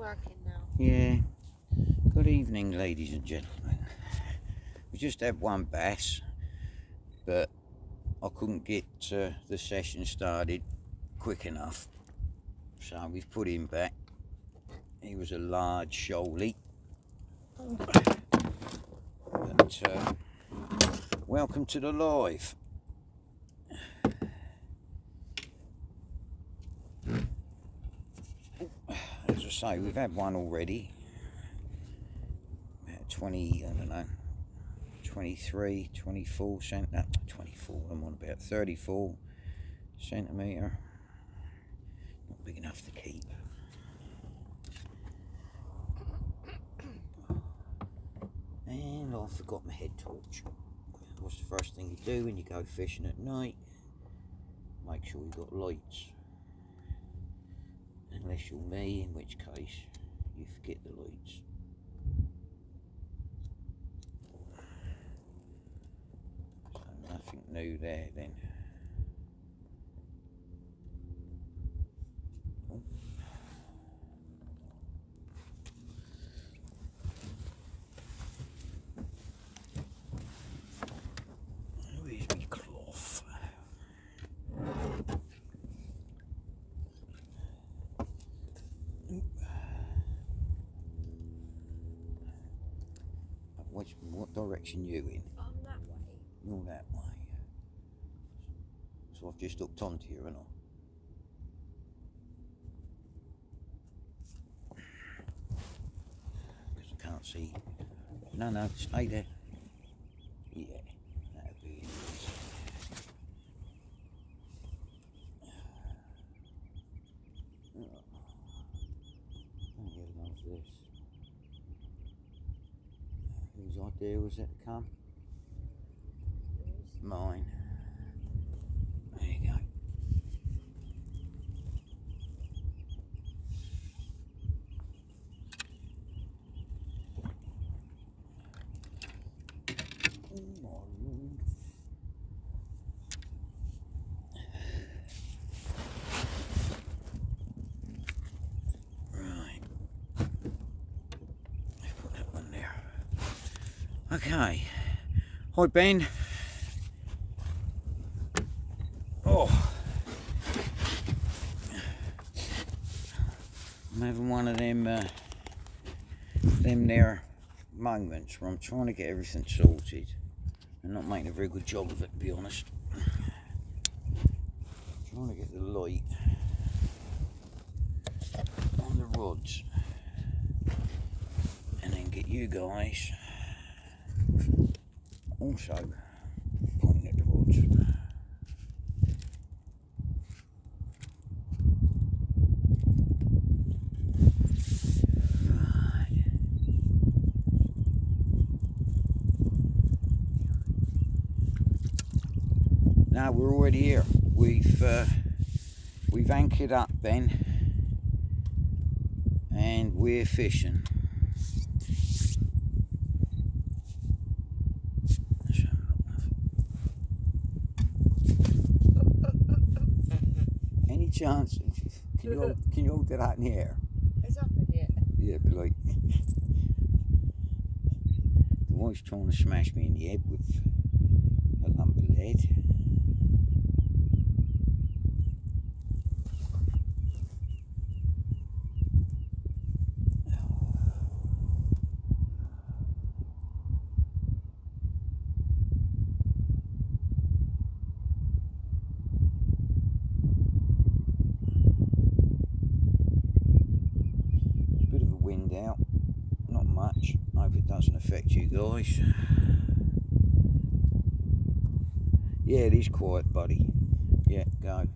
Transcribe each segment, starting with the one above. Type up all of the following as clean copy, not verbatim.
working now. Yeah. Good evening, ladies and gentlemen. We just had one bass, but I couldn't get the session started quick enough, so we've put him back. He was a large shoalie. But welcome to the live. As I say, we've had one already. About 20, I don't know, 23, 24 centimetre, 24, I'm on about 34 centimetre. Not big enough to keep. And I forgot my head torch. What's the first thing you do when you go fishing at night? Make sure you've got lights. Unless you're me, in which case you forget the lights. So nothing new there then. Oh. Where's my cloth? What direction you in? I'm that way. You're that way. So I've just hooked onto you, haven't I? Because I can't see. No, stay there. Yeah, that'll be it. Oh, get enough of this. Whose idea was it to come? Mine. There you go. Oh my Lord. Right. Let's put that one there. Okay. Hi, Ben. Oh. I'm having one of them there moments where I'm trying to get everything sorted and not making a very good job of it, to be honest. Trying to get the light on the rods and then get you guys also pointing at the rods. Right. Now we're already here. We've anchored up, Ben, and we're fishing. Any chance? Can you hold that out in the air? It's up in here. Yeah, but like the wife's trying to smash me in the head with a lump of lead. Out, not much. Hope it doesn't affect you guys. Yeah, it is quiet, buddy. Yeah, go.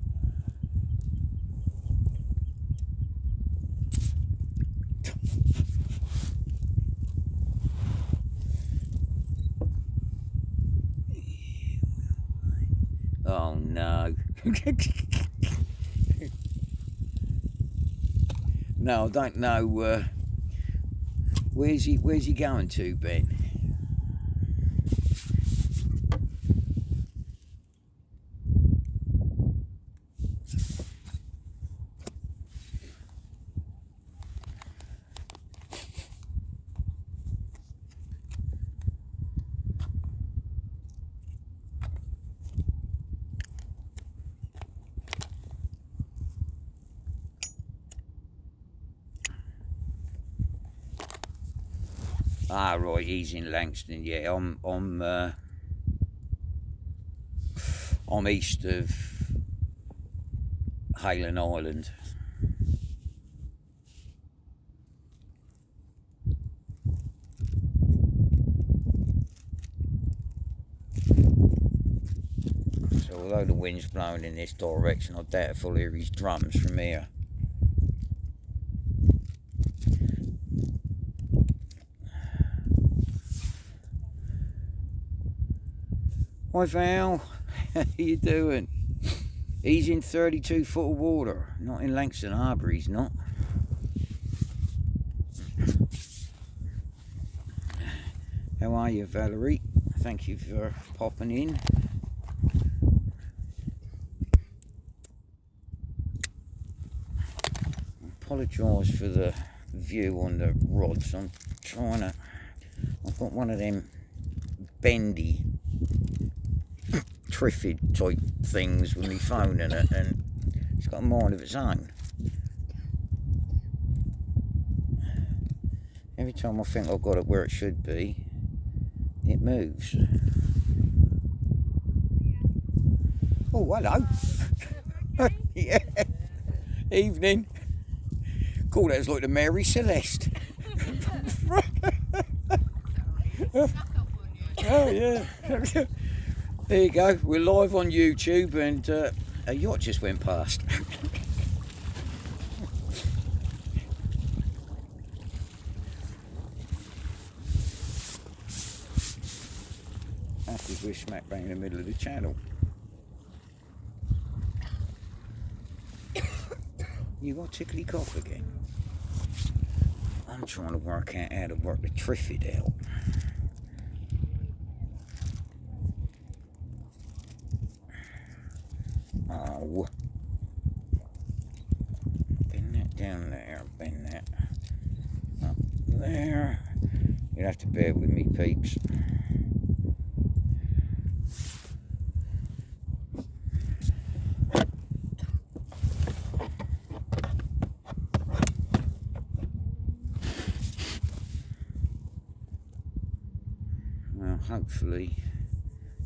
Oh no. No, I don't know. Where's he going to, Ben? Ah, right, he's in Langston. Yeah, I'm east of Hayling Island. So although the wind's blowing in this direction, I doubt if I'll hear his drums from here. Hi Val, how you doing? He's in 32 foot of water, not in Langston Harbour, he's not. How are you, Valerie? Thank you for popping in. Apologise for the view on the rods. I've got one of them bendy Triffid type things with my phone in it, and it's got a mind of its own. Every time I think I've got it where it should be, it moves. Oh, hello. Yeah. Evening. Cool, that's like the Mary Celeste. Oh, yeah. There you go. We're live on YouTube, and a yacht just went past. That's because we're smack bang in the middle of the channel. You got tickly cough again? I'm trying to work out how to work the Triffid out. Oh. Bend that down there, bend that up there. You'll have to bear with me, peeps. Well, hopefully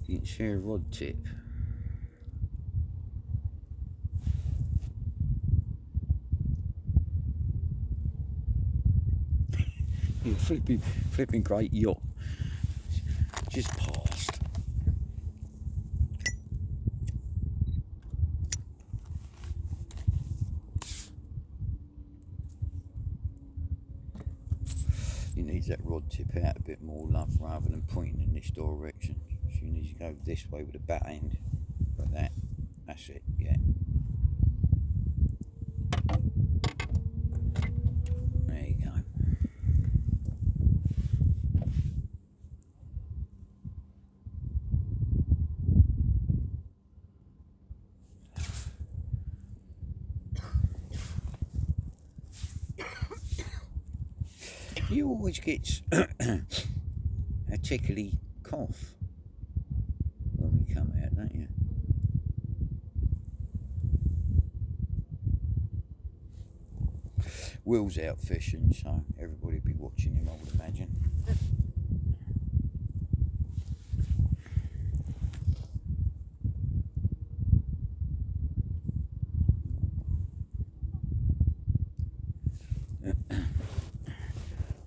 you can see a rod tip. Yeah, flipping great yacht. Just passed. He needs that rod tip out a bit more, love, rather than pointing in this direction. So you need to go this way with the bat end, like that. That's it, yeah. There you go. You always get a tickly cough when we come out, don't you? Will's out fishing, so everybody will be watching him, I would imagine.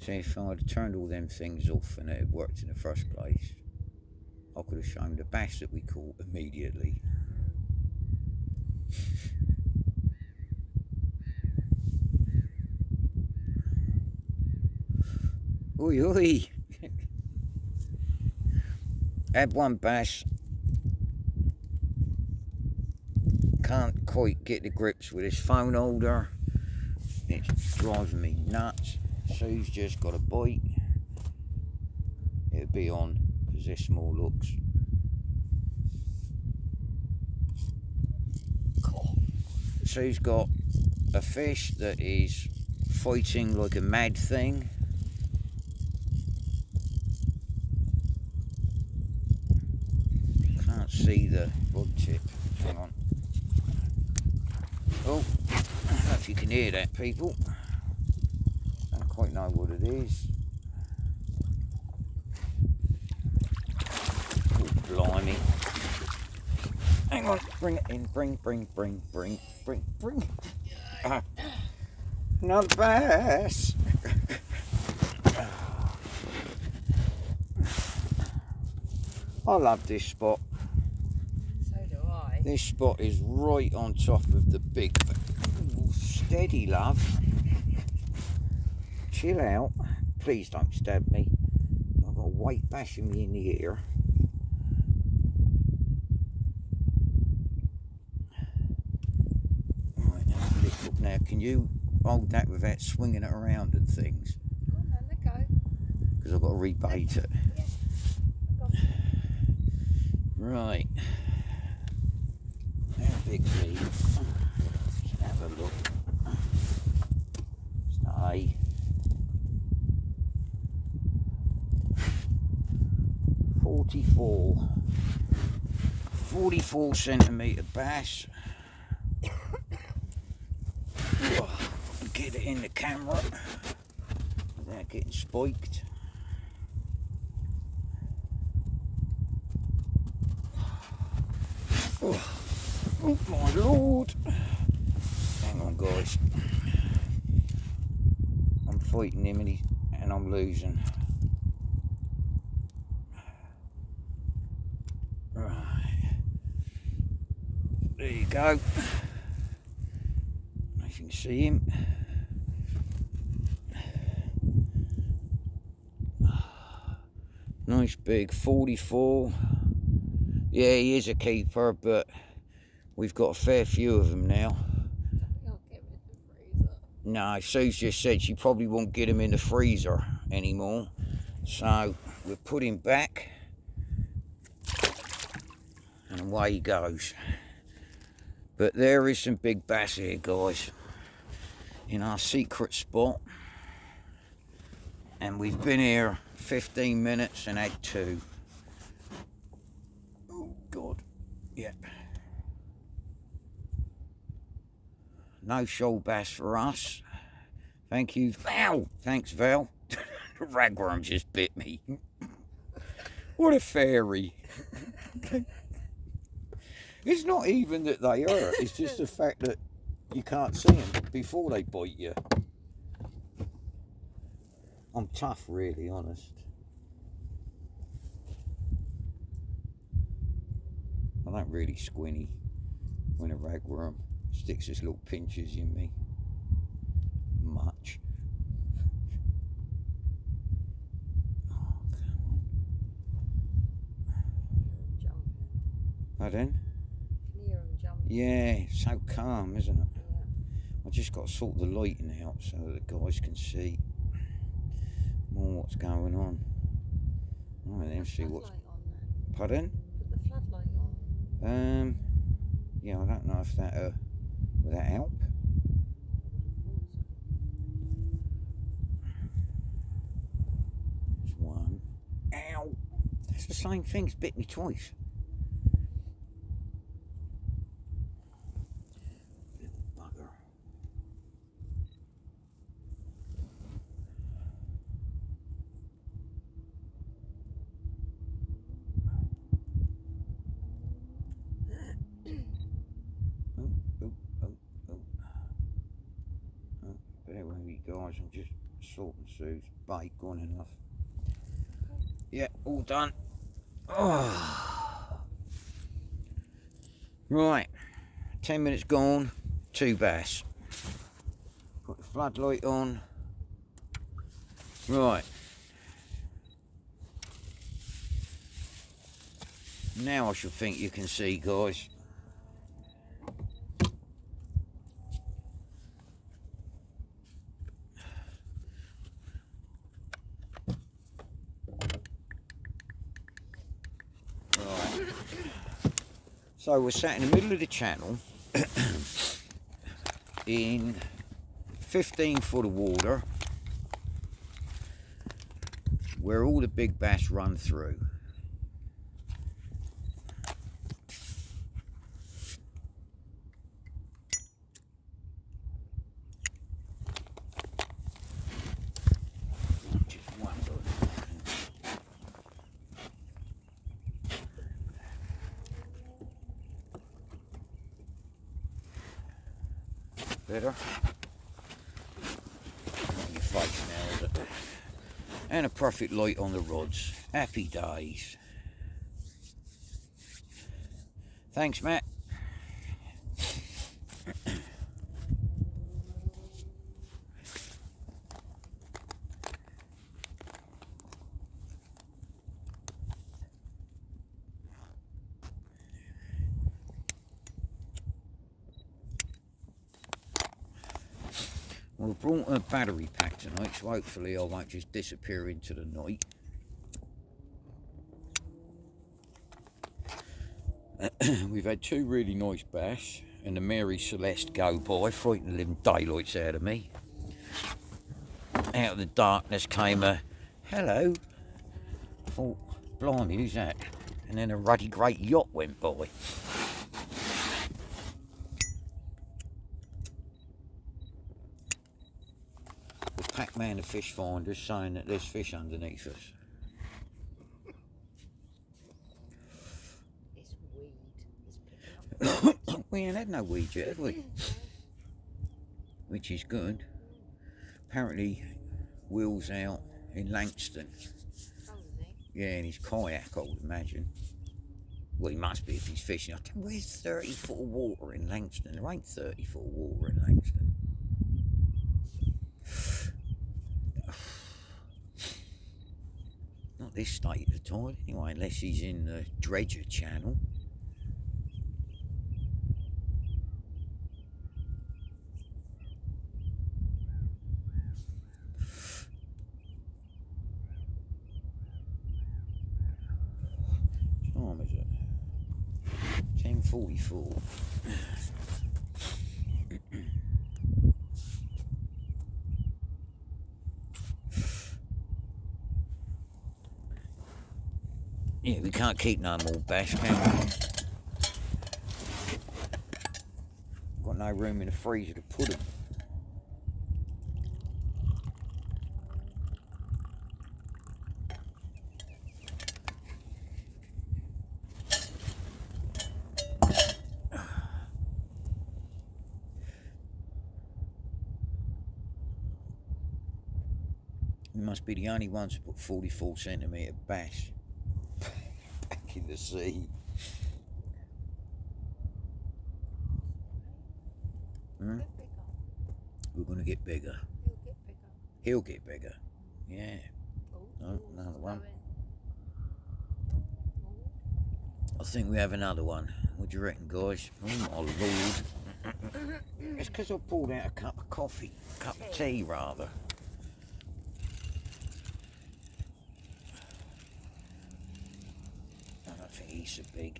So if I'd turned all them things off and it had worked in the first place, I could have shown the bass that we caught immediately. Oi, oi! Had one bass, can't quite get the grips with his phone holder. It's driving me nuts. Sue's just got a bite. It'll be on because they're small hooks. Sue's got a fish that is fighting like a mad thing. Can't see the rod tip. Hang on. Oh, I don't know if you can hear that, people. Don't quite know what it is. blimey. Hang on, bring it in, bring. Another bass. I love this spot. So do I. This spot is right on top of the big. Steady, love. Chill out. Please don't stab me. I've got a weight bashing me in the ear. Right, look now. Can you hold that without swinging it around and things? Go on then, let go. Because I've got to rebait it. Yeah. I've got it. Right. How big is he? Let's have a look. It's not a. 44 centimetre bass. Get it in the camera without getting spiked. Oh my lord. Hang on guys. I'm fighting him and I'm losing. Right. There you go. If you can see him. Nice big 44. Yeah, he is a keeper, but we've got a fair few of them now. I'll get him in the freezer. No, Sue's just said she probably won't get him in the freezer anymore. So we'll put him back. And away he goes. But there is some big bass here, guys. In our secret spot. And we've been here 15 minutes and had 2. Oh, God. Yep. No shoal bass for us. Thank you. Ow! Thanks, Val. The ragworm just bit me. What a fairy. It's not even that they hurt. It's just the fact that you can't see them before they bite you. I'm tough, really, honest. I don't really squinty when a ragworm sticks his little pinches in me. Much. Oh, come on. Jumping. Pardon? Can you hear him jumping? Yeah, so calm, isn't it? Yeah. I just got to sort the lighting out so that the guys can see more what's going on. Right then, see what's. Pardon? Put the floodlight on. Yeah, I don't know if that will that help. There's one. Ow! It's the same thing. It's bit me twice. Bugger. Bear with me, guys. I'm just sorting Sue's bait. Gone enough. Yeah, all done. Oh. Right, 10 minutes gone. 2 bass. Put the floodlight on. Right. Now I should think you can see, guys. Right. So we're sat in the middle of the channel in 15 foot of water where all the big bass run through. better. Your face now, is it? And a perfect light on the rods. Happy days. Thanks, Matt. Well, I brought a battery pack tonight, so hopefully I won't just disappear into the night. We've had two really nice bass, and the Mary Celeste go by, frightened the living daylights out of me. Out of the darkness came a hello. I thought, blimey, who's that? And then a ruddy great yacht went by. The Pac-Man of fish finders saying that there's fish underneath us. It's weed. It's picking up. We ain't had no weed yet, have we? Which is good. Apparently, Will's out in Langston. Oh, is he? Yeah, in his kayak, I would imagine. Well, he must be if he's fishing. I think, where's 30 foot of water in Langston? There ain't 30 foot of water in Langston. Not this state of the tide, anyway, unless he's in the Dredger channel. What time is it? 10:44. Yeah, we can't keep no more bass, can we? Got no room in the freezer to put them. We must be the only ones to put 44 centimetre bass back in the sea. Hmm? Get bigger. We're going to get bigger. He'll get bigger. He'll get bigger. Yeah. Oh, Oh, another one. going. I think we have another one. What do you reckon, guys? Oh, my lord. It's because I pulled out a cup of coffee. Cup of tea, rather. I don't think he's so big.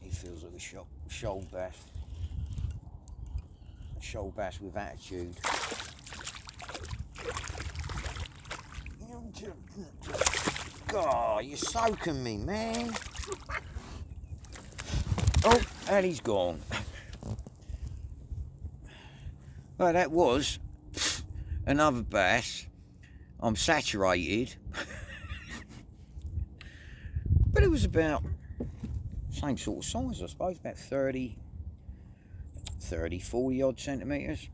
He feels like a shoal bass. A shoal bass with attitude. God, you're soaking me, man. Oh, and he's gone. Well, that was another bass. I'm saturated. But it was about same sort of size, I suppose, about 40 odd centimetres.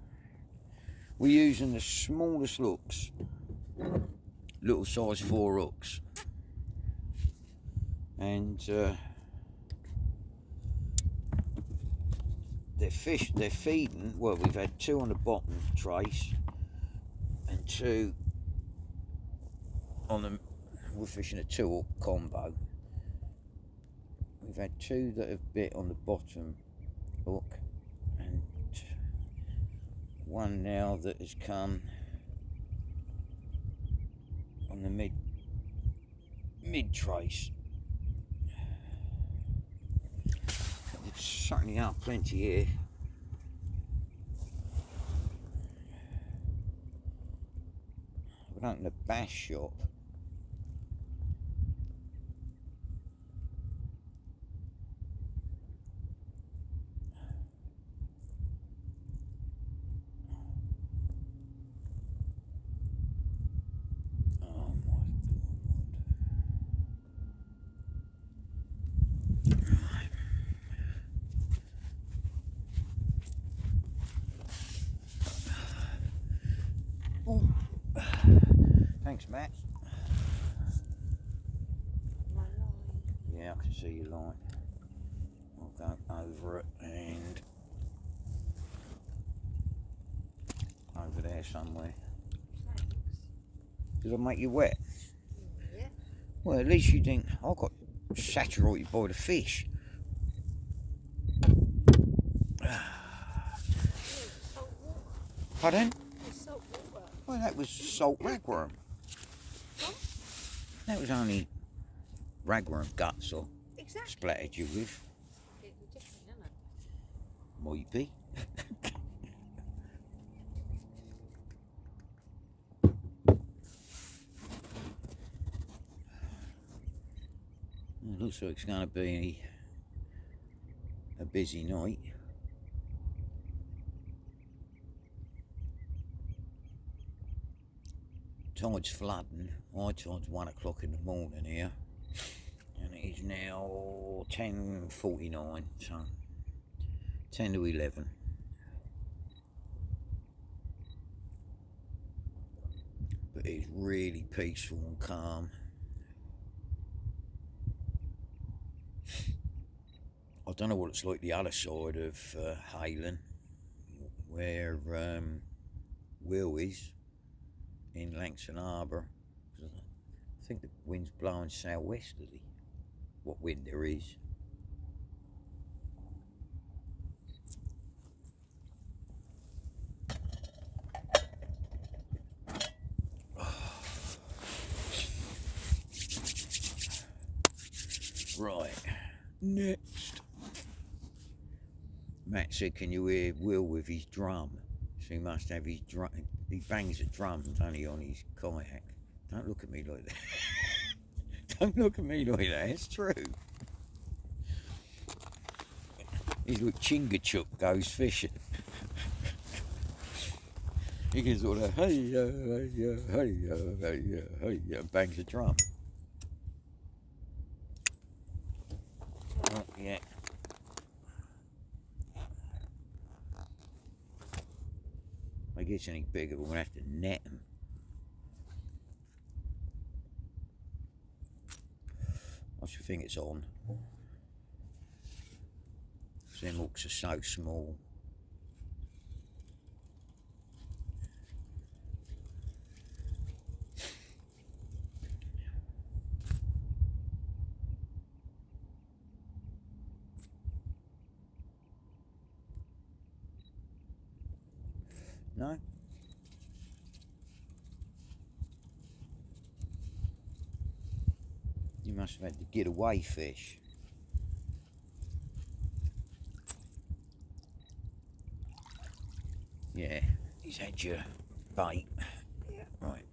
We're using the smallest hooks, little size 4 hooks. And they're feeding, well, we've had 2 on the bottom trace and 2 on the, we're fishing a 2-hook combo. We've had 2 that have bit on the bottom hook and 1 now that has come on the mid trace. There certainly are plenty here. We've opened a bass shop. Thanks, Matt. My line. Yeah, I can see your line. I'll go over it and over there somewhere. Thanks. Did I make you wet? Yeah. Well, at least you didn't. I got saturated by the fish. Salt water. Pardon? It's salt water. Well, that was salt ragworm. What? That was only ragworm guts I Exactly. splattered you with. It's different, isn't it? Might be. It looks like it's going to be a busy night. Tide's flooding. High tide's 1 o'clock in the morning here, and it is now 10:49, so 10 to 11. But it's really peaceful and calm. I don't know what it's like the other side of hayling, where Will is in Langston Harbour. I think the wind's blowing southwesterly. What wind there is. Right, next. Matt said, can you hear Will with his drum? So he must have his drum. He bangs a drum, don't he, on his kayak. Don't look at me like that. Don't look at me like that, it's true. He's like Chingachgook goes fishing. He gets all that, hey, bangs a drum. Oh, yeah. If it gets any bigger, we're going to have to net them. I should think it's on. Them hooks are so small. No? You must have had to get away fish. Yeah, he's had your bait. Yeah. Right.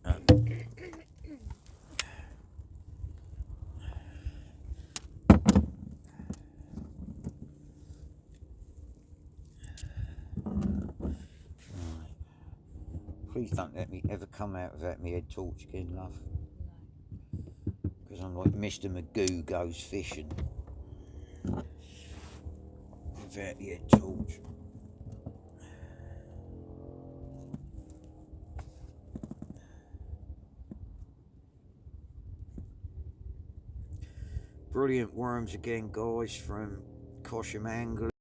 Please don't let me ever come out without my head torch again, love. No. Because I'm like Mr. Magoo goes fishing. Without the head torch. Brilliant worms again, guys, from Cosham Angling.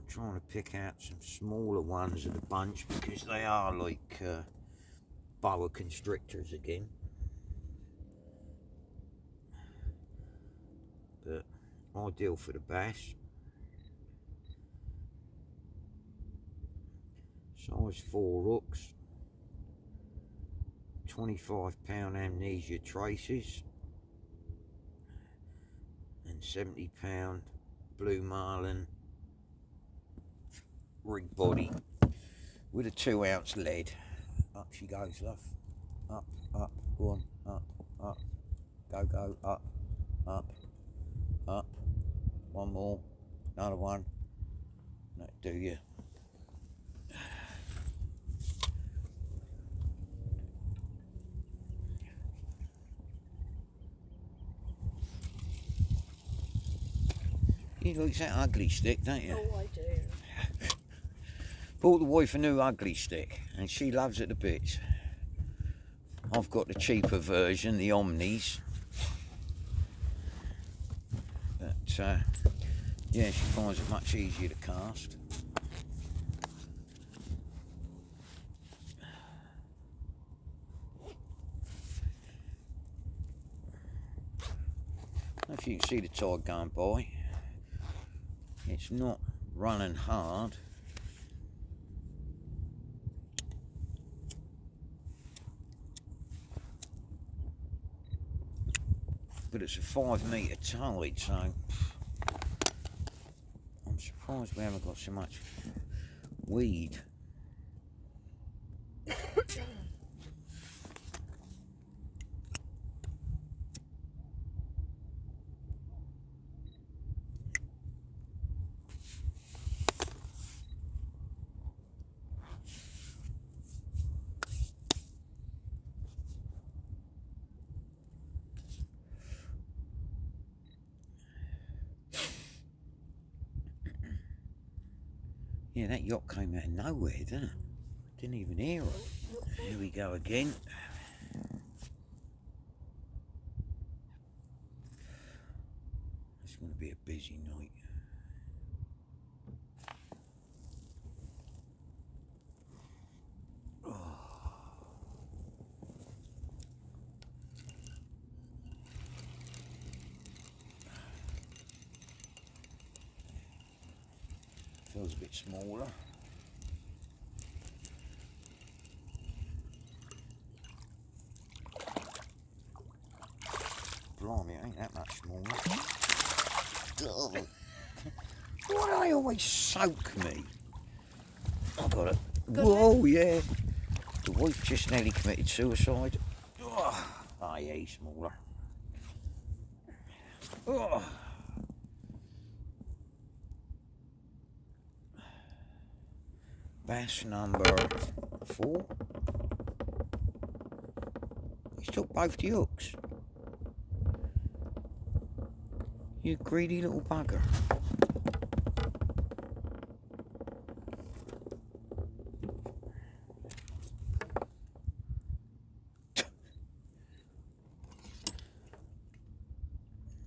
Trying to pick out some smaller ones of the bunch because they are like boa constrictors again, but ideal for the bass. Size 4 hooks, 25-pound amnesia traces, and 70-pound blue marlin rig body with a 2-ounce lead. Up she goes, love. Up, up, go on, up, up. Go, go, up, up, up. One more, another one. That'll do you. You like that ugly stick, don't you? Oh, I do. Bought the wife a new ugly stick, and she loves it a bit. I've got the cheaper version, the Omnis. But yeah, she finds it much easier to cast. If you can see the tide going by, it's not running hard. But it's a 5 metre tide, so I'm surprised we haven't got so much weed. Yeah, that yacht came out of nowhere, didn't it? Didn't even hear it. Here we go again. It's going to be a busy night. Feels a bit smaller. Blimey, it ain't that much smaller. Oh. Why do they always soak me? I got it. Whoa, yeah. The wife just nearly committed suicide. Oh, yeah, he's smaller. Oh. Bass number 4. He's took both the hooks. You greedy little bugger.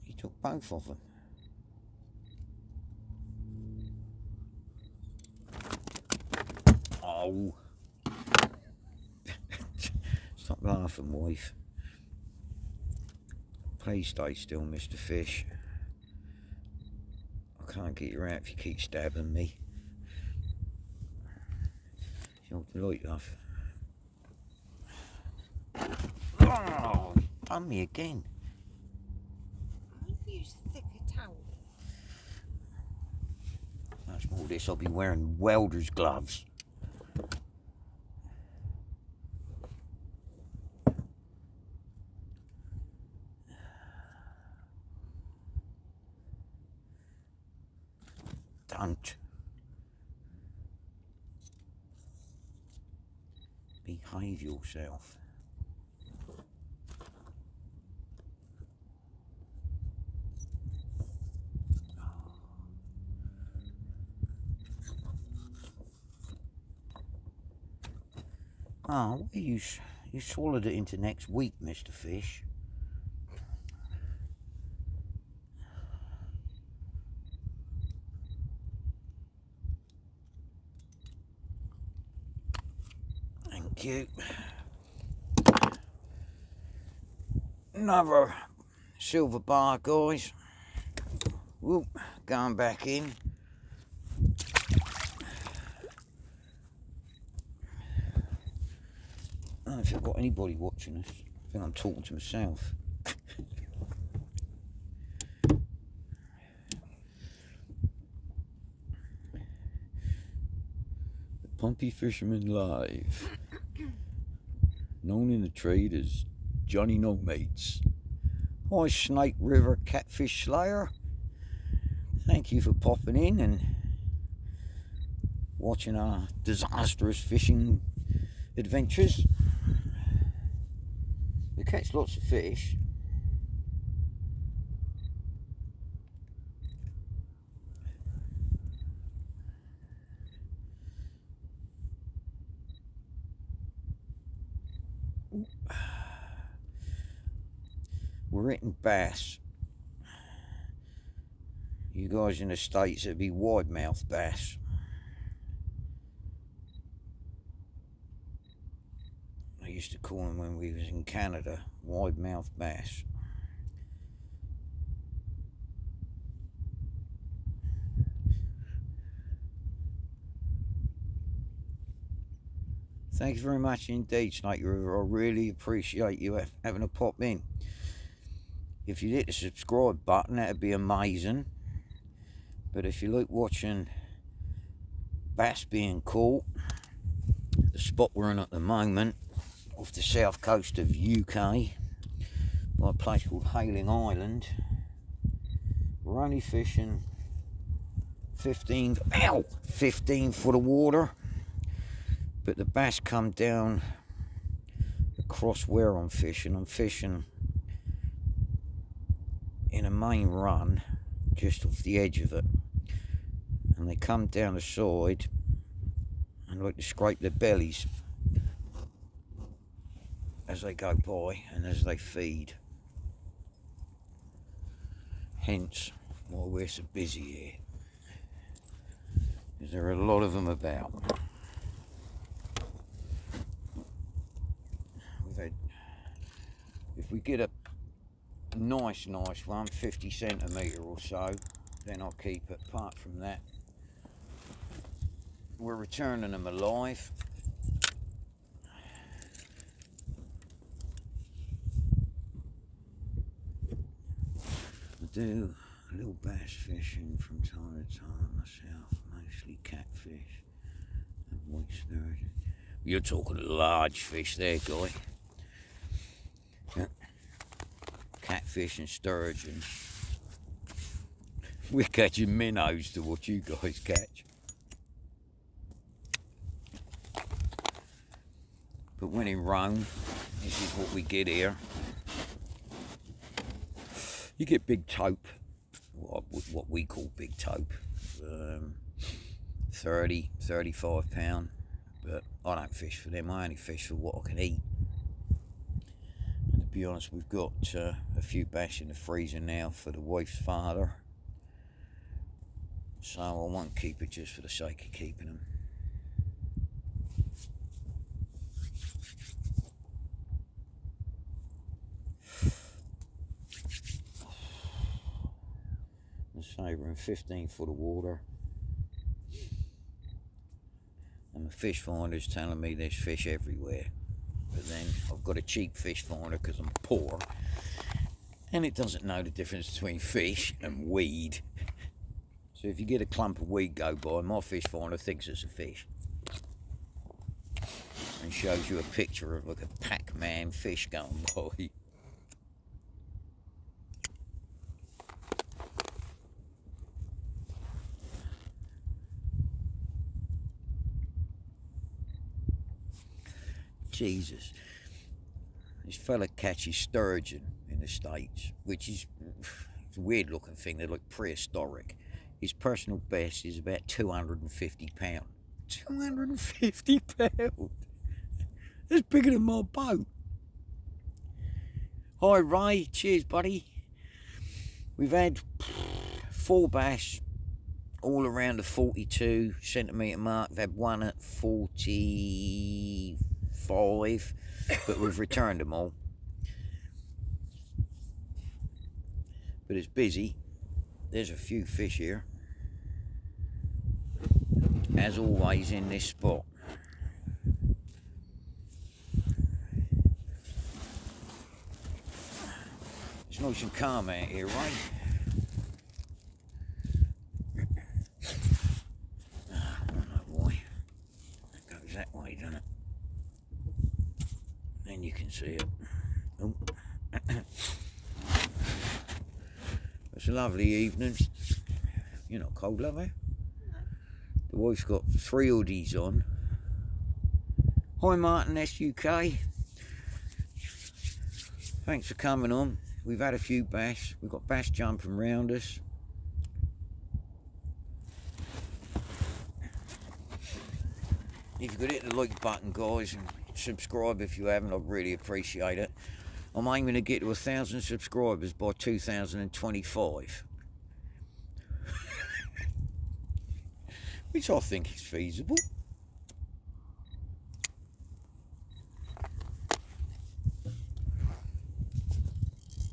He took both of them. Oh. Stop laughing, wife. Please stay still, Mr. Fish. I can't get you out if you keep stabbing me. You're delight, love. Oh, done me again. I've used a thicker towel. Much more of this, I'll be wearing welder's gloves. Don't. Behave yourself. Oh, you swallowed it into next week, Mr. Fish. Thank you. Another silver bar, guys. Whoop, going back in. I don't know if I've got anybody watching us. I think I'm talking to myself. The Pumpy Fisherman Live. Known in the trade as Johnny No Mates. Hi, Snake River Catfish Slayer. Thank you for popping in and watching our disastrous fishing adventures. We catch lots of fish. We're hitting bass. You guys in the States, it'd be wide-mouthed bass. I used to call them when we was in Canada, wide-mouthed bass. Thank you very much indeed, Snake River. I really appreciate you having a pop in. If you hit the subscribe button, that'd be amazing. But if you like watching bass being caught, the spot we're in at the moment, off the south coast of UK, by a place called Hayling Island, we're only fishing 15 foot of water. But the bass come down across where I'm fishing. I'm fishing in a main run just off the edge of it, and they come down the side and like to scrape their bellies as they go by and as they feed. Hence why we're so busy here, because there are a lot of them about. If we get a nice one, 50 centimetre or so, then I'll keep it. Apart from that, we're returning them alive. I do a little bass fishing from time to time myself, mostly catfish and white sturgeon. You're talking large fish there, guy. Catfish and sturgeon. We're catching minnows to what you guys catch. But when in Rome, this is what we get here. You get big taupe, what we call big taupe, 30, 35 pound. But I don't fish for them, I only fish for what I can eat. To be honest, we've got a few bass in the freezer now for the wife's father, so I won't keep it just for the sake of keeping them. Let's say we're in 15 foot of water, and the fish finder's telling me there's fish everywhere. But then I've got a cheap fish finder because I'm poor, and it doesn't know the difference between fish and weed. So if you get a clump of weed go by, my fish finder thinks it's a fish and shows you a picture of like a Pac-Man fish going by. Jesus. This fella catches sturgeon in the States, which is it's a weird looking thing. They're like prehistoric. His personal best is about 250 pounds. 250 pounds? That's bigger than my boat. Hi Ray, cheers buddy. We've had 4 bass all around the 42 centimetre mark. We've had one at 45, but we've returned them all. But it's busy. There's a few fish here, as always in this spot. It's nice and calm out here, right? I don't know why. It goes that way, doesn't it? Then you can see it. Oh. It's a lovely evening. You're not cold, love, eh? No. The wife's got 3 hoodies on. Hi Martin, SUK. Thanks for coming on. We've had a few bass. We've got bass jumping round us. If you could hit the like button, guys, and subscribe if you haven't. I'd really appreciate it. I'm aiming to get to 1,000 subscribers by 2025. Which I think is feasible.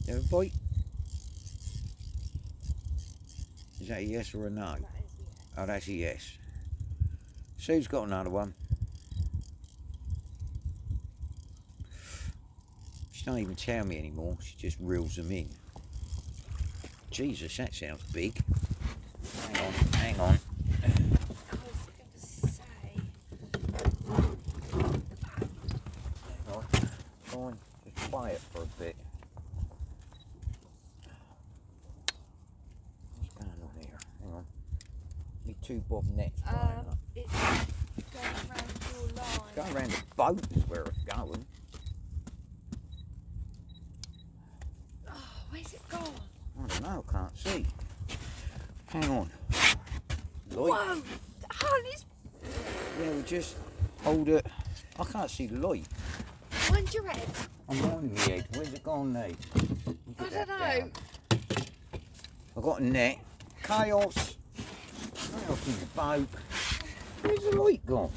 Have a bite? Is that a yes or a no? That is a yes. Oh, that's a yes. Sue's got another one. She don't even tell me anymore. She just reels them in. Jesus, that sounds big. Hang on, hang on. I was going to say. Hang on. Go on, just quiet for a bit. What's going on here? Hang on. Me two bob nets flying up. It's going round your line. Going around the boat is where it's going. Oh, where's it gone? I don't know, I can't see. Hang on. Light. Whoa! Oh, it's Yeah, we just hold it. I can't see the light. behind your head. I'm on the head. Where's it gone, Nate? I don't know. I've got a net. Chaos. Chaos in the boat. Where's the light gone?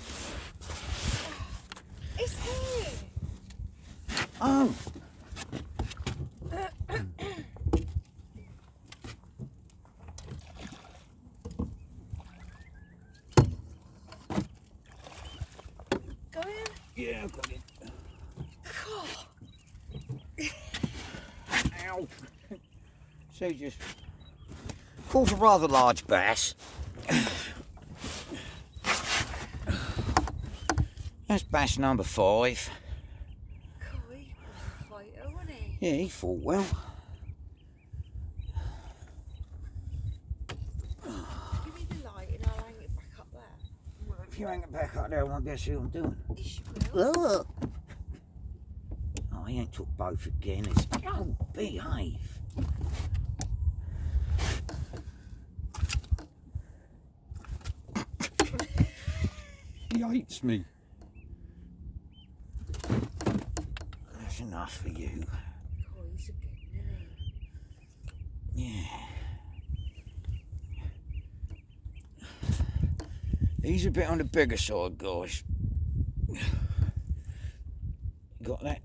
It's here. Oh. Go in. Yeah, I've got it. God. Ow. So just caught a rather large bass. That's bass number 5. God, he was a fighter, wasn't he? Yeah, he fought well. Give me the light and I'll hang it back up there. Well, if you hang it back up there, I won't be able to see what I'm doing. Yes, you will. Oh, he ain't took both again. It's, oh, behave. He hates me. That's enough for you. God, he's a good one, isn't he? Yeah. He's a bit on the bigger side, guys. Got that?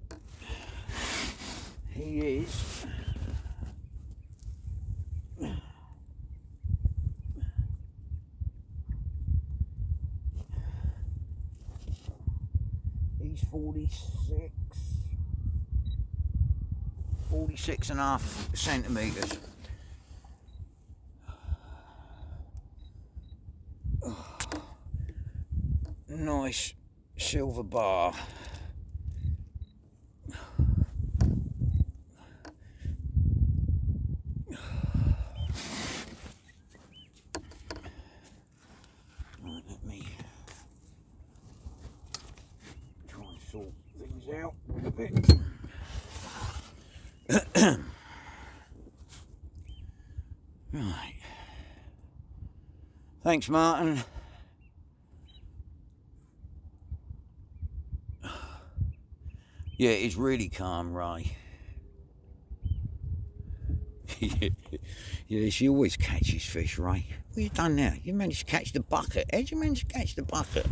He is. He's 46 and a half centimetres. Nice silver bar. Right, let me try and sort things out a bit. Right. Thanks, Martin. Yeah, it's really calm, Ray. Yeah, she always catches fish, Ray. What you done now? You managed to catch the bucket. How'd you manage to catch the bucket?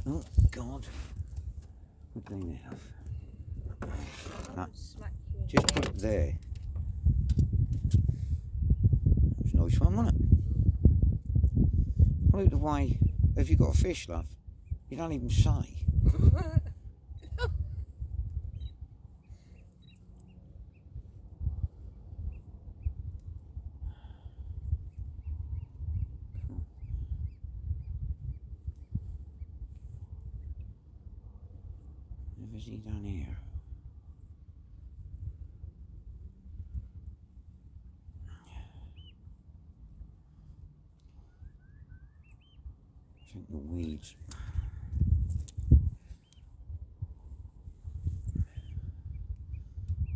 Oh, God. What do they have? No, Smack you in just the put head. it there. That's a nice one, wasn't it? Look the way. Have you got a fish, love? You don't even say. What has he done here? I think the weeds.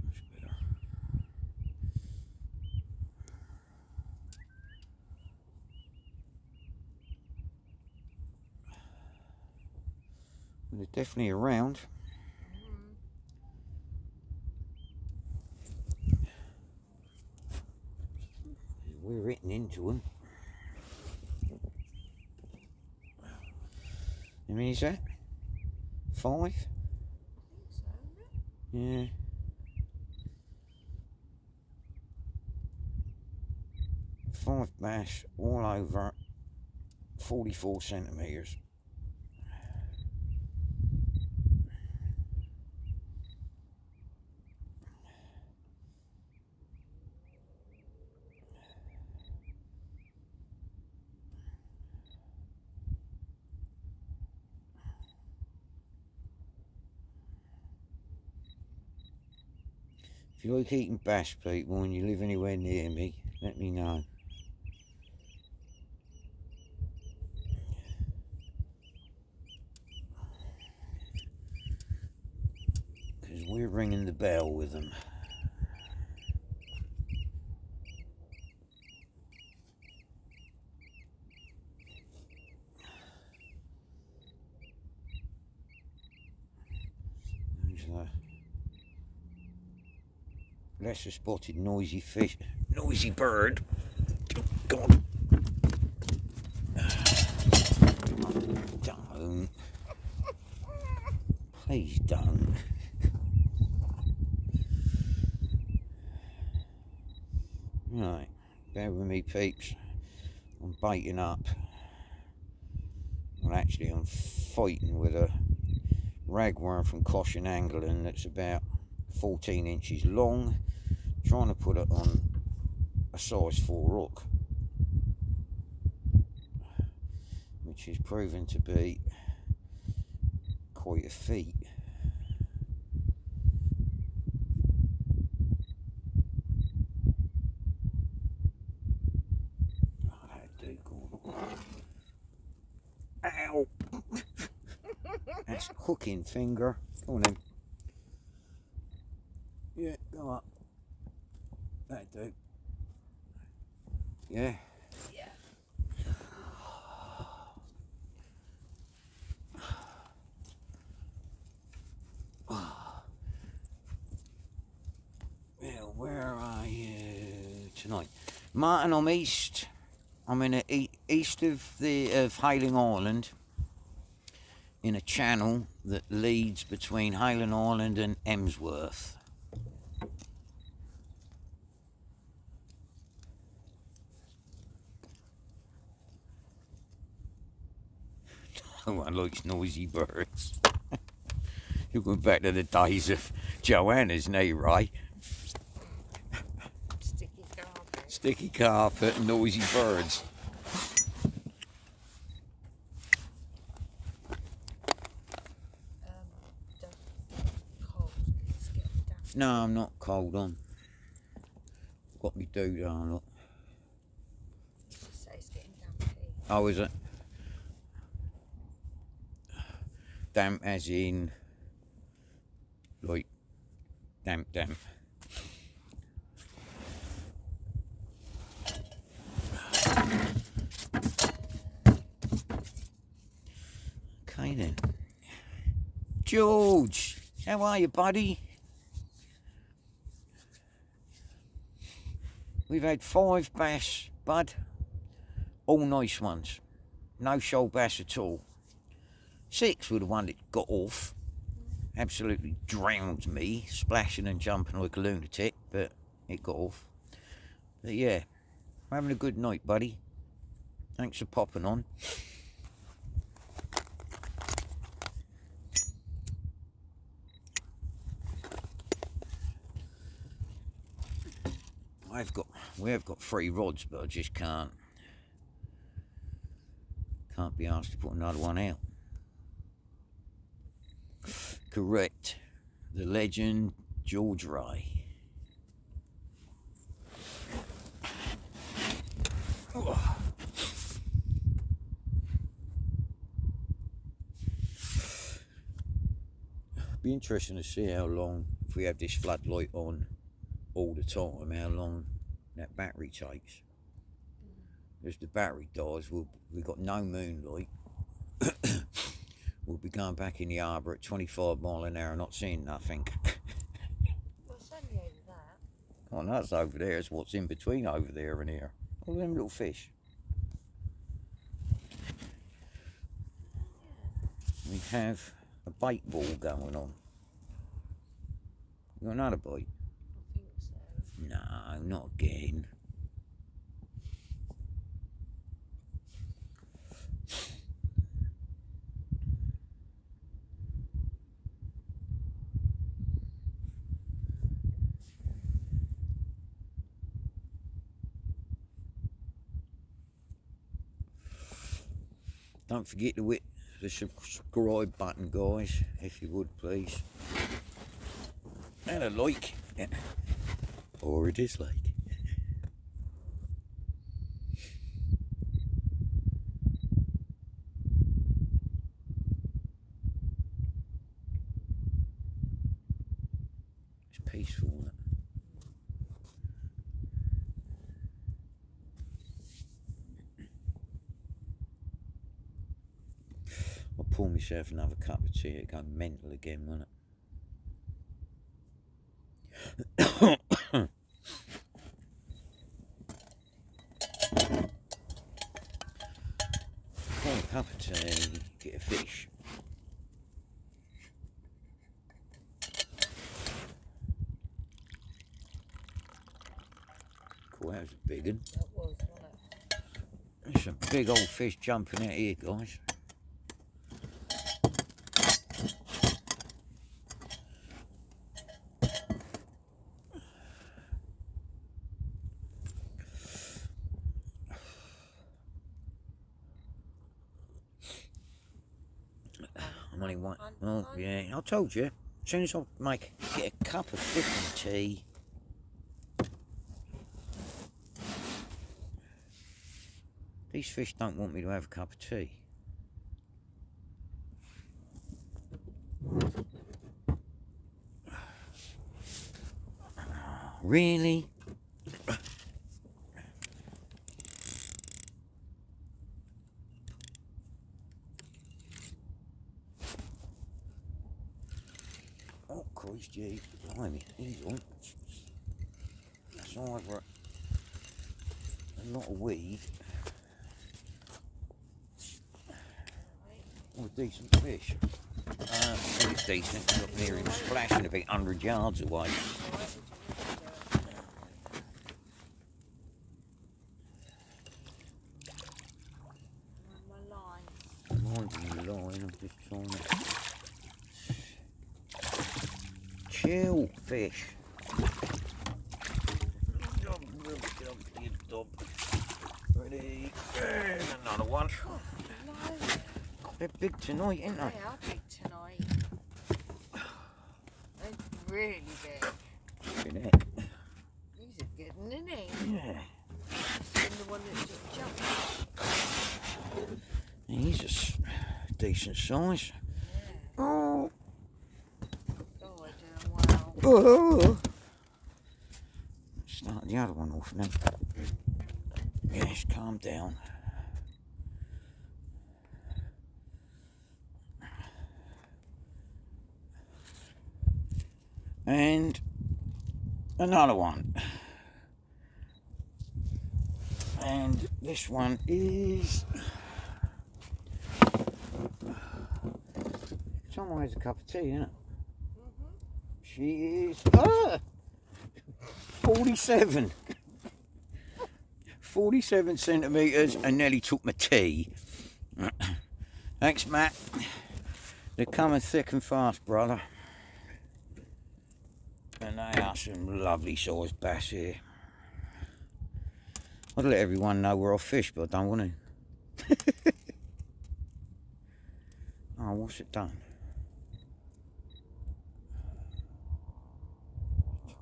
That's better. They're definitely around. We're hitting into them. How many is that? 5? I think so, isn't it? Yeah. Five bass all over 44 centimetres. If you like eating bass, people, and you live anywhere near me, let me know. Because we're ringing the bell with them. There's a lesser spotted noisy fish, noisy bird. God. Don't. Please don't. Right, bear with me, peeps. I'm baiting up. Well, actually, I'm fighting with a ragworm from Caution Angling that's about 14 inches long, trying to put it on a size 4 hook, which is proven to be quite a feat. Oh, that'd do good. Ow! That's hooking finger. Go on then. Yeah, go up. That'd do. Yeah. Yeah. Well, where are you tonight? Martin, I'm east. I'm in east of Hayling Island, in a channel that leads between Hayling Island and Emsworth. No one likes noisy birds. You're going back to the days of Joanna's knee, right? Sticky carpet. Sticky carpet and noisy birds. Cold, it's getting damp. No, I'm not cold on. Got me doodah on, look. Just say it's getting damp. Oh, is it? Damp as in, like, damp. Okay then. George, how are you, buddy? We've had 5 bass, bud. All nice ones. No shoal bass at all. 6 were the one that got off. Absolutely drowned me, splashing and jumping like a lunatic, but it got off. But yeah, we're having a good night, buddy. Thanks for popping on. We have got 3 rods, but I just can't be asked to put another one out. Correct. The legend, George Ray. Oh. Be interesting to see how long, if we have this floodlight on all the time, how long that battery takes. As the battery dies, we've got no moonlight. we'll be going back in the harbour at 25 mile an hour, not seeing nothing. Well, it's only over that. Oh, no, that's over there. It's what's in between over there and here. All them little fish. We have a bait ball going on. You got another bite? I think so. No, not again. Don't forget to hit the subscribe button, guys, if you would, please. And a like. Or a dislike. It's peaceful, isn't it? I'll pour myself another cup of tea. It'll go mental again, won't it? Pour a cup of tea, get a fish. Cool, that was a big one. That was, wasn't it? There's some big old fish jumping out here, guys. I'm only one. Oh, yeah, I told you. As soon as I get a cup of flipping tea. These fish don't want me to have a cup of tea. Really? Oh, Christ, gee, blimey, he's on. That's either a lot of weed or a decent fish. It's decent. Look, near him splashing about 100 yards away. Mine's in the line, I'm just trying to chill, fish. Ready, and another one. They're big tonight, ain't they? They are big tonight. They're really big. Look at that. He's a good one, isn't he? Yeah. And the one that just jumped. He's a decent size. Yeah. Oh. Oh, we're doing well. Oh. Start the other one off now. Yes, calm down. And another one. And this one is... Someone has a cup of tea, isn't it? She is... 47. 47 centimetres and nearly took my tea. Thanks, Matt. They're coming thick and fast, brother. And they are some lovely sized bass here. I'd let everyone know where I fish, but I don't want to. Oh, what's it done?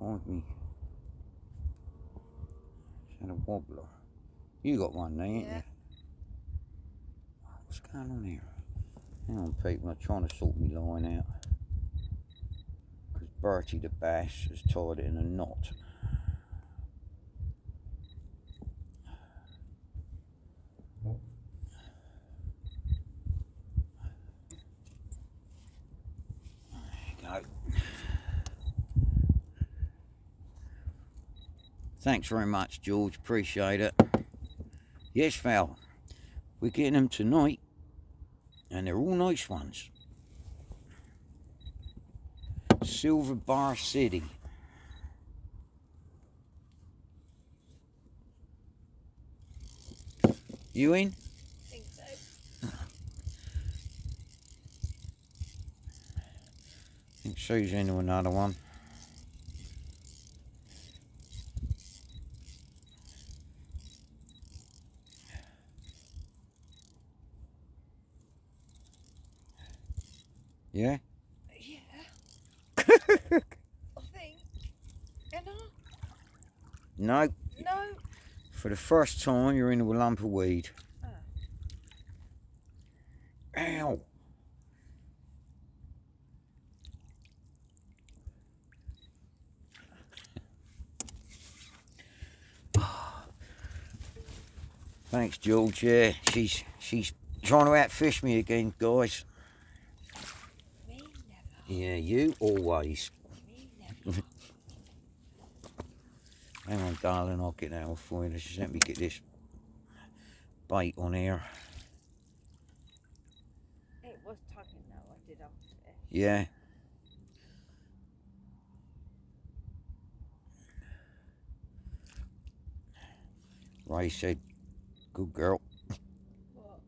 Tied me. It's had a wobbler. You got one there, ain't you? What's going on here? Hang on, people. I'm trying to sort my line out. Because Bertie the bass has tied it in a knot. Thanks very much, George. Appreciate it. Yes, Val. We're getting them tonight. And they're all nice ones. Silver Bar City. You in? I think so. I think Sue's into another one. Yeah? Yeah. I think. And No. no. For the first time, you're into a lump of weed. Ow. Thanks, George. Yeah, she's trying to outfish me again, guys. Me never. Yeah, you always. Me never. Hang on, darling, I'll get that off for you. Just let me get this bait on here. It was tugging though, I did after it. Yeah. Ray said, good girl. What?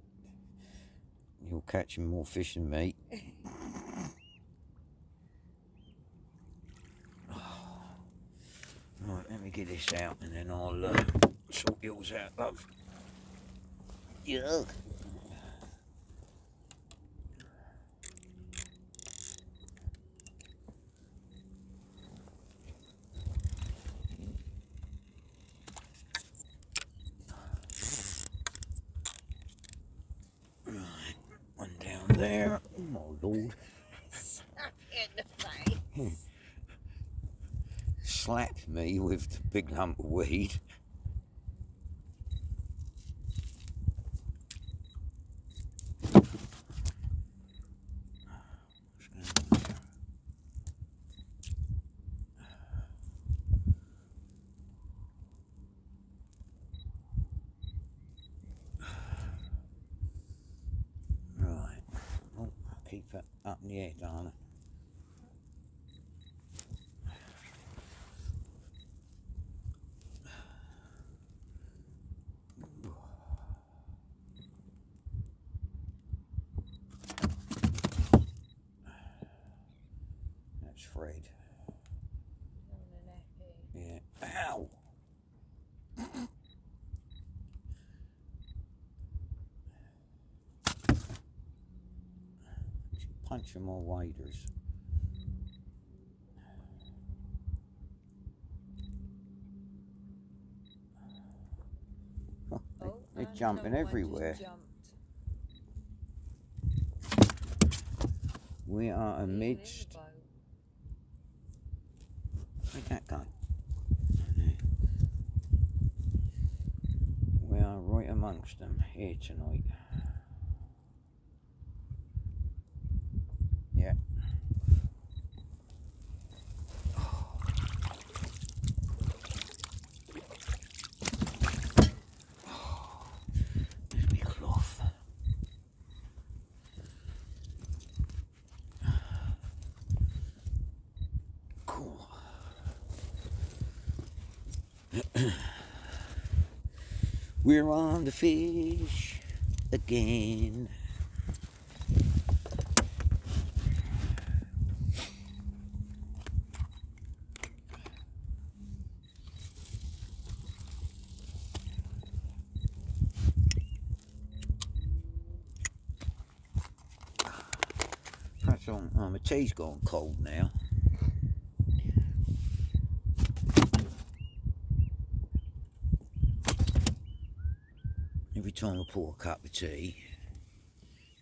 You're catching more fish than me. Right, let me get this out and then I'll sort yours out, love. Yuck. Right, one down there. Oh my lord. Slap you in the face. Slapped me with the big lump of weed. Right. Oh, keep it up in the air, darling. That's Fred. Yeah. Ow! Punching my waders. They're jumping everywhere. We are amidst. Where'd that go? We are right amongst them here tonight. Yeah. There's my cloth. Cool. We're on the fish again. That's on. My tea's gone cold now. Every time I pour a cup of tea,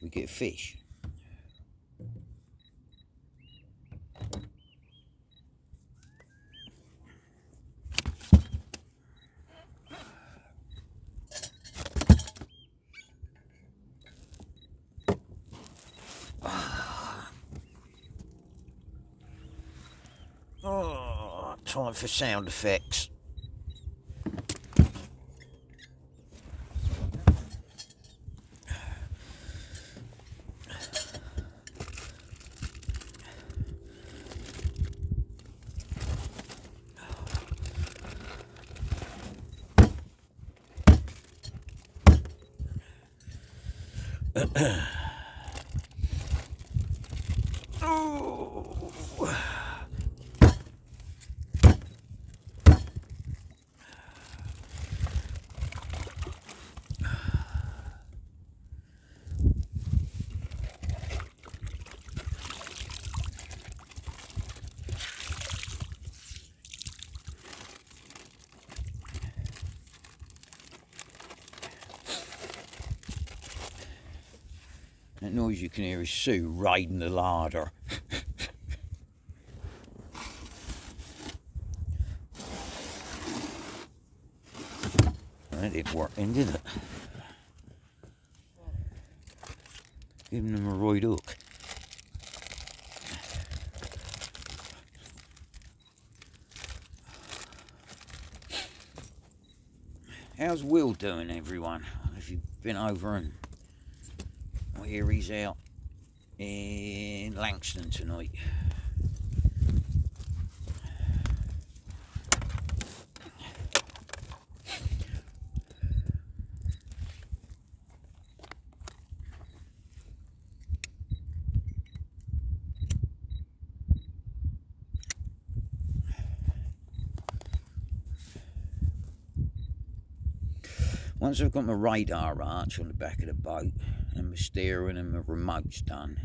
we get fish. Oh, time for sound effects. Oh. That noise you can hear is Sue riding the larder. That didn't work then, did it? Giving them a right hook. How's Will doing, everyone? If you've been over and here he's out in Langston tonight. Once I've got my radar arch on the back of the boat and my steering and my remote's done,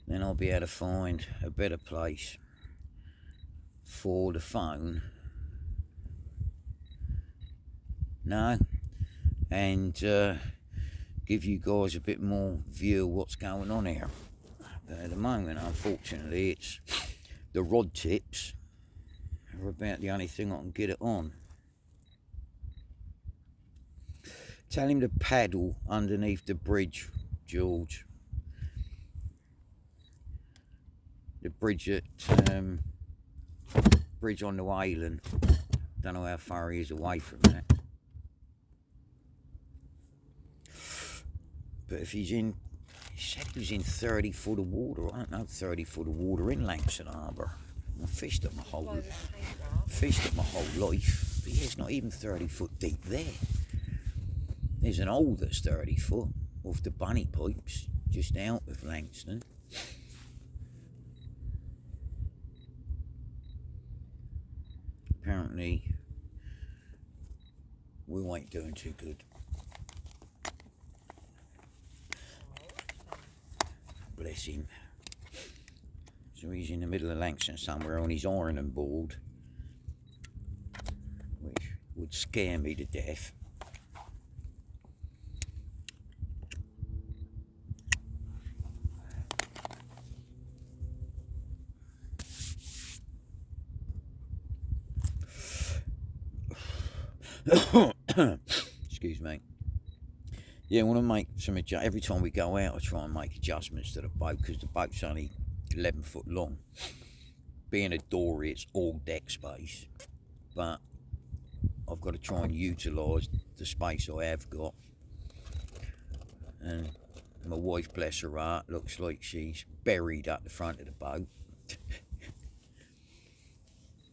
then I'll be able to find a better place for the phone. No? And give you guys a bit more view of what's going on here. But at the moment, unfortunately, it's the rod tips are about the only thing I can get it on. Tell him to paddle underneath the bridge, George. The bridge at bridge on the hayling. Don't know how far he is away from that. But if he's in, he said he was in 30 foot of water. I don't know 30 foot of water in Langston Harbour. I fished it my whole life. But yeah, it's not even 30 foot deep there. There's an hole that's 30 foot off the bunny pipes just out of Langston. Apparently, we ain't doing too good. Bless him. So he's in the middle of Langston somewhere on his ironing board, which would scare me to death. Excuse me. Yeah, I want to make some adjustments. Every time we go out, I try and make adjustments to the boat because the boat's only 11 foot long. Being a dory, it's all deck space, but I've got to try and utilise the space I have got. And my wife, bless her heart, looks like she's buried at the front of the boat.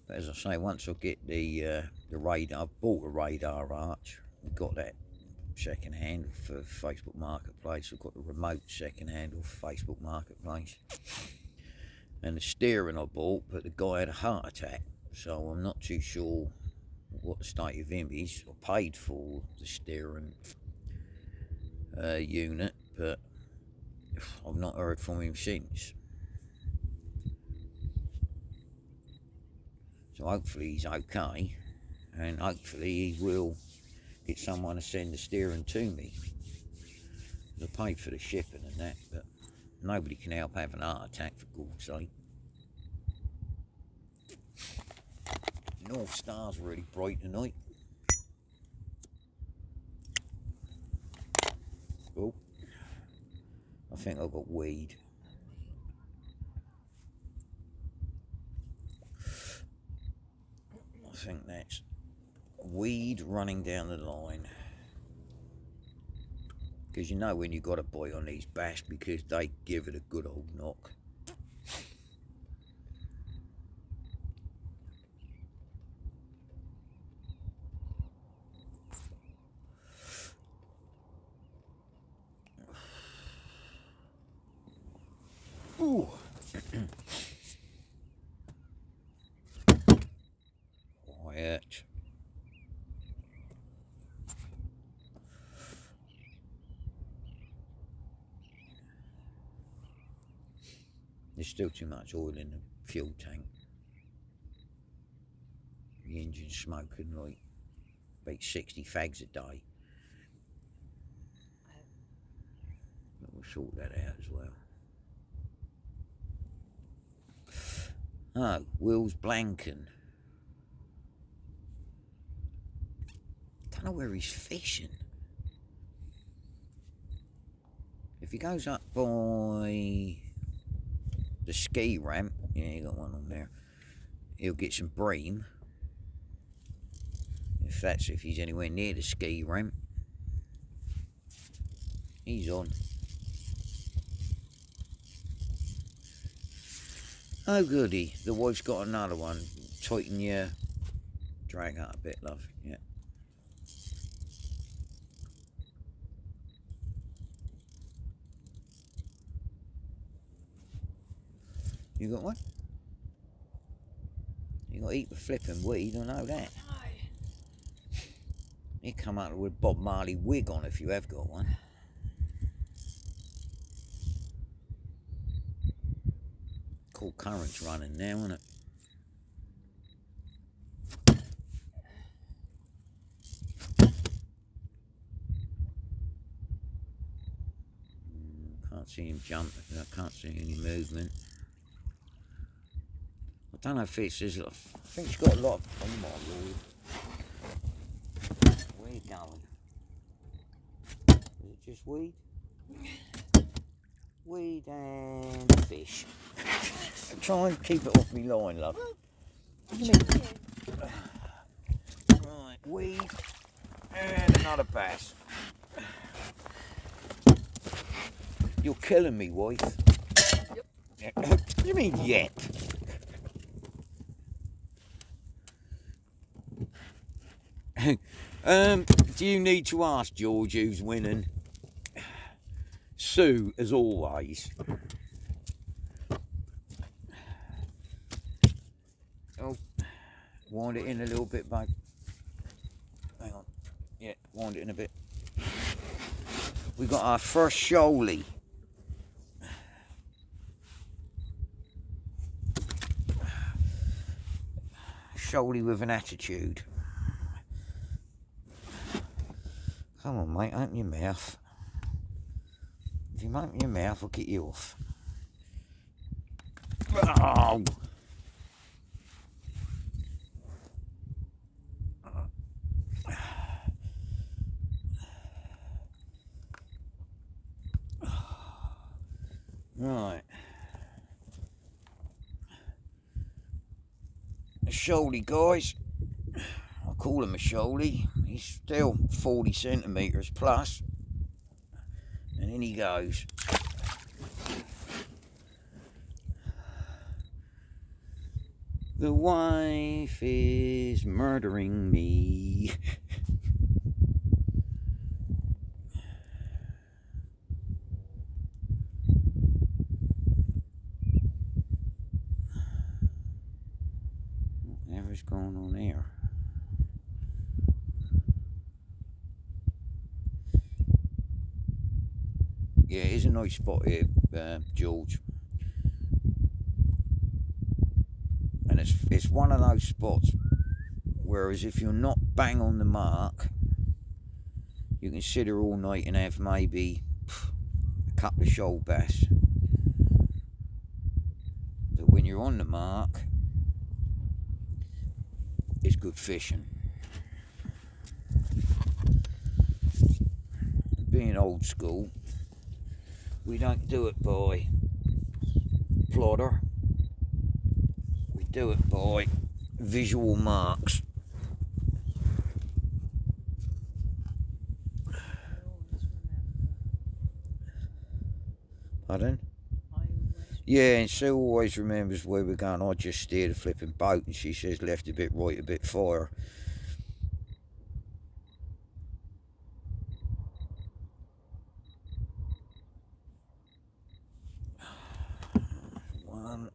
But as I say, once I get the radar, I've bought a radar arch. I've got that second hand for Facebook Marketplace. I've got the remote second hand off Facebook Marketplace. And the steering I bought, but the guy had a heart attack. So I'm not too sure what the state of him is. I paid for the steering unit, but I've not heard from him since. So hopefully he's okay, and hopefully he will get someone to send the steering to me. I paid for the shipping and that, but nobody can help having a heart attack, for God's sake. North Star's really bright tonight. Oh, I think I've got weed. I think that's weed running down the line. Because you know when you got a boy on these bass, because they give it a good old knock. still too much oil in the fuel tank. The engine's smoking like about 60 fags a day. But we'll sort that out as well. Oh, Will's blanking. Don't know where he's fishing. If he goes up by the ski ramp, yeah, you got one on there, he'll get some bream. If he's anywhere near the ski ramp. He's on. Oh goody, the wife's got another one. Tighten your drag out a bit, love. Yeah. You got one? You got to eat the flipping weed, I know that. You come out with a Bob Marley wig on if you have got one. Cool current's running now, isn't it? Can't see him jump. I can't see any movement. I don't know if it's. I think it's got a lot of. Oh my lord. Where you going? Is it just weed? Weed and fish. Try and keep it off me line, love. Right, weed and another bass. You're killing me, wife. Yep. What do you mean, yet? Do you need to ask George who's winning? Sue, as always. Oh, wind it in a little bit, babe. Hang on. Yeah, wind it in a bit. We got our first shoalie. Shoalie with an attitude. Come on, mate, open your mouth. If you open your mouth, I'll get you off. Oh! Right. A shoalie, guys. I call him a shoalie. He's still 40 centimetres plus. And in he goes. The wife is murdering me. Whatever's going on there. Yeah, it is a nice spot here, George. And it's one of those spots, whereas if you're not bang on the mark, you can sit here all night and have maybe a couple of shoal bass. But when you're on the mark, it's good fishing. Being old school, we don't do it by plotter. We do it by visual marks. Pardon? Yeah, and Sue always remembers where we're going. I just steered a flipping boat and she says left a bit right, a bit fire. One.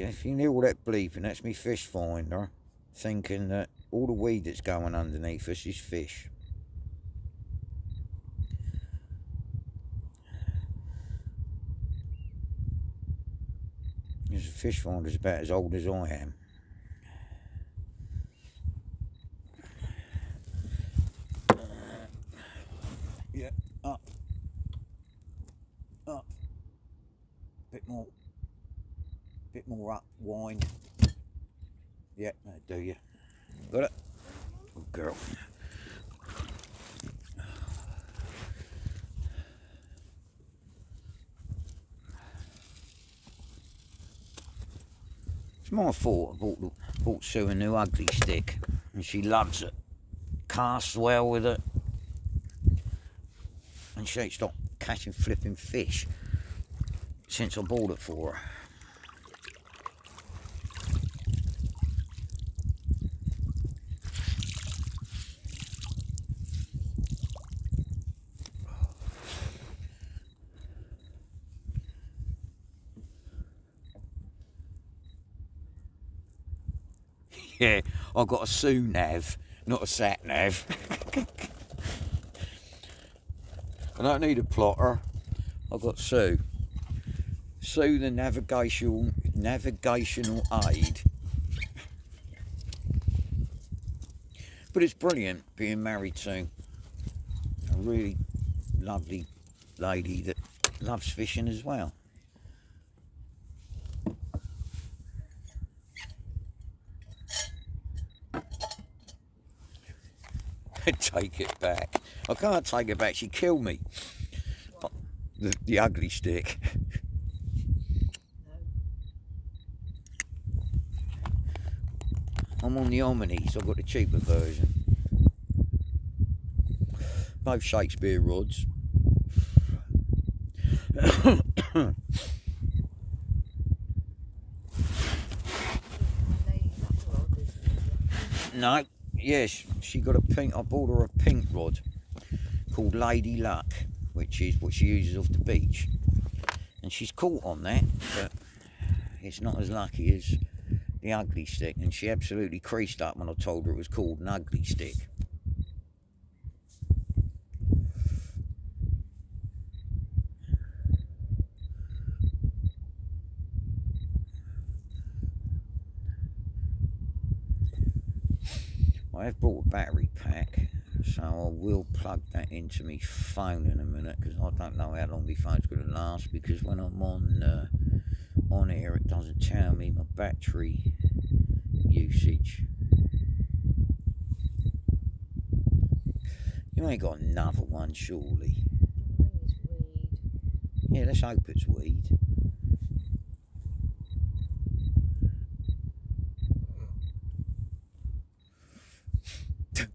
if you hear all that bleeping, that's me fish finder thinking that all the weed that's going underneath us is fish. Because the fish finder's about as old as I am. Yeah, up. Up. Bit more up, wind. Yeah, that'll do you. Got it? Good girl. It's my fault I bought Sue a new ugly stick, and she loves it. Casts well with it, and she ain't stopped catching flipping fish since I bought it for her. Yeah, I got a Sue nav, not a sat nav. I don't need a plotter. I've got Sue. Sue the navigational aid. But it's brilliant being married to a really lovely lady that loves fishing as well. Take it back. I can't take it back. She killed me. The ugly stick. I'm on the Omnis. I've got the cheaper version. Both Shakespeare rods. No. Yes, she got a pink. I bought her a pink rod called Lady Luck, which is what she uses off the beach, and she's caught on that, but it's not as lucky as the ugly stick. And she absolutely creased up when I told her it was called an ugly stick. I have brought a battery pack, so I will plug that into my phone in a minute, because I don't know how long my phone's going to last, because when I'm on here it doesn't tell me my battery usage. You ain't got another one, surely? It's weed. Yeah, let's hope it's weed.